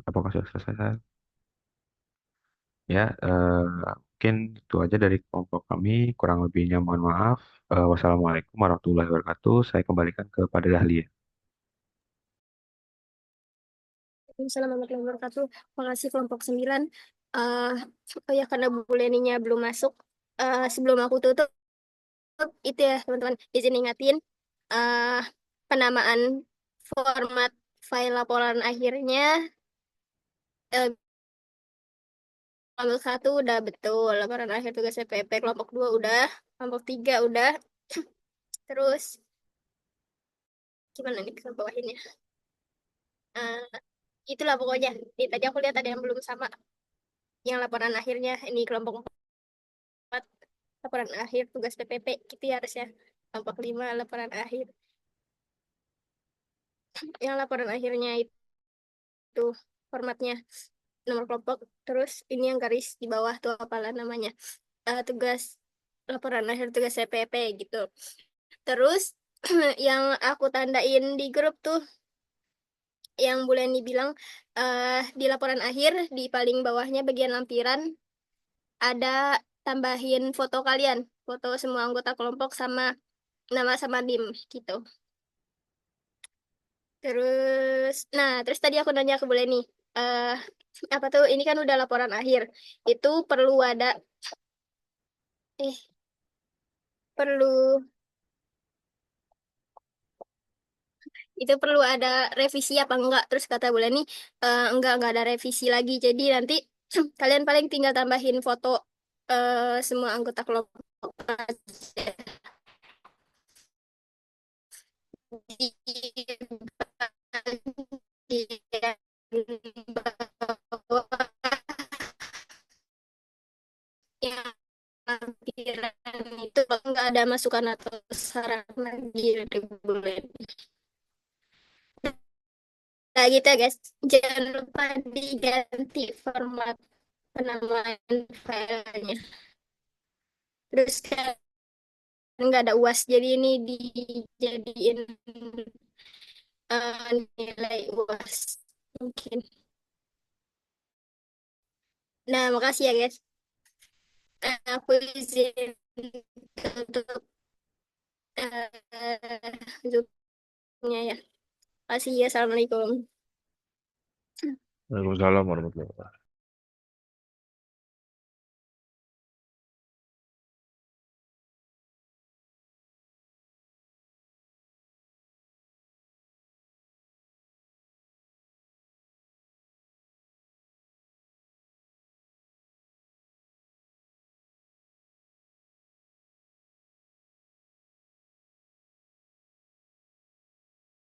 S17: Apakah sudah selesai, Sal? Ya, mungkin itu aja dari kelompok kami. Kurang lebihnya mohon maaf. Wassalamualaikum warahmatullahi wabarakatuh. Saya kembalikan kepada Dahlia.
S5: Assalamualaikum warahmatullahi wabarakatuh. Makasih kelompok 9. Oh ya, karena Bu Leninya belum masuk, sebelum aku tutup, itu ya teman-teman, izin ingatin penamaan format file laporan akhirnya. Kelompok 1 udah betul, laporan akhir tugas CPP. Kelompok 2 udah, kelompok 3 udah. Terus gimana nih ke bawahinnya? Itulah pokoknya. Tadi aku lihat ada yang belum sama. Yang laporan akhirnya, ini kelompok 4, laporan akhir tugas PPP, gitu ya harusnya. Kelompok 5, laporan akhir. Yang laporan akhirnya itu formatnya nomor kelompok. Terus ini yang garis di bawah tuh apalah namanya. Tugas laporan akhir tugas CPP gitu. Terus yang aku tandain di grup tuh yang Bu Leni bilang di laporan akhir di paling bawahnya bagian lampiran ada tambahin foto kalian, foto semua anggota kelompok sama nama sama NIM gitu. Terus tadi aku nanya ke Bu Leni, apa tuh ini kan udah laporan akhir, itu perlu ada revisi apa enggak? Terus kata Bu Leni, enggak ada revisi lagi. Jadi nanti kalian paling tinggal tambahin foto semua anggota kelompok aja. Di bagian bawah yang lampiran itu enggak ada masukan atau saran lagi dari Bu Leni. Nah gitu ya guys, jangan lupa diganti format penamaan filenya. Terus kan nggak ada UAS, jadi ini dijadiin nilai UAS mungkin. Nah makasih ya guys. Aku izin tutup Zoom-nya ya. Makasih ya, assalamualaikum.
S18: Waalaikumsalam warahmatullahi wabarakatuh.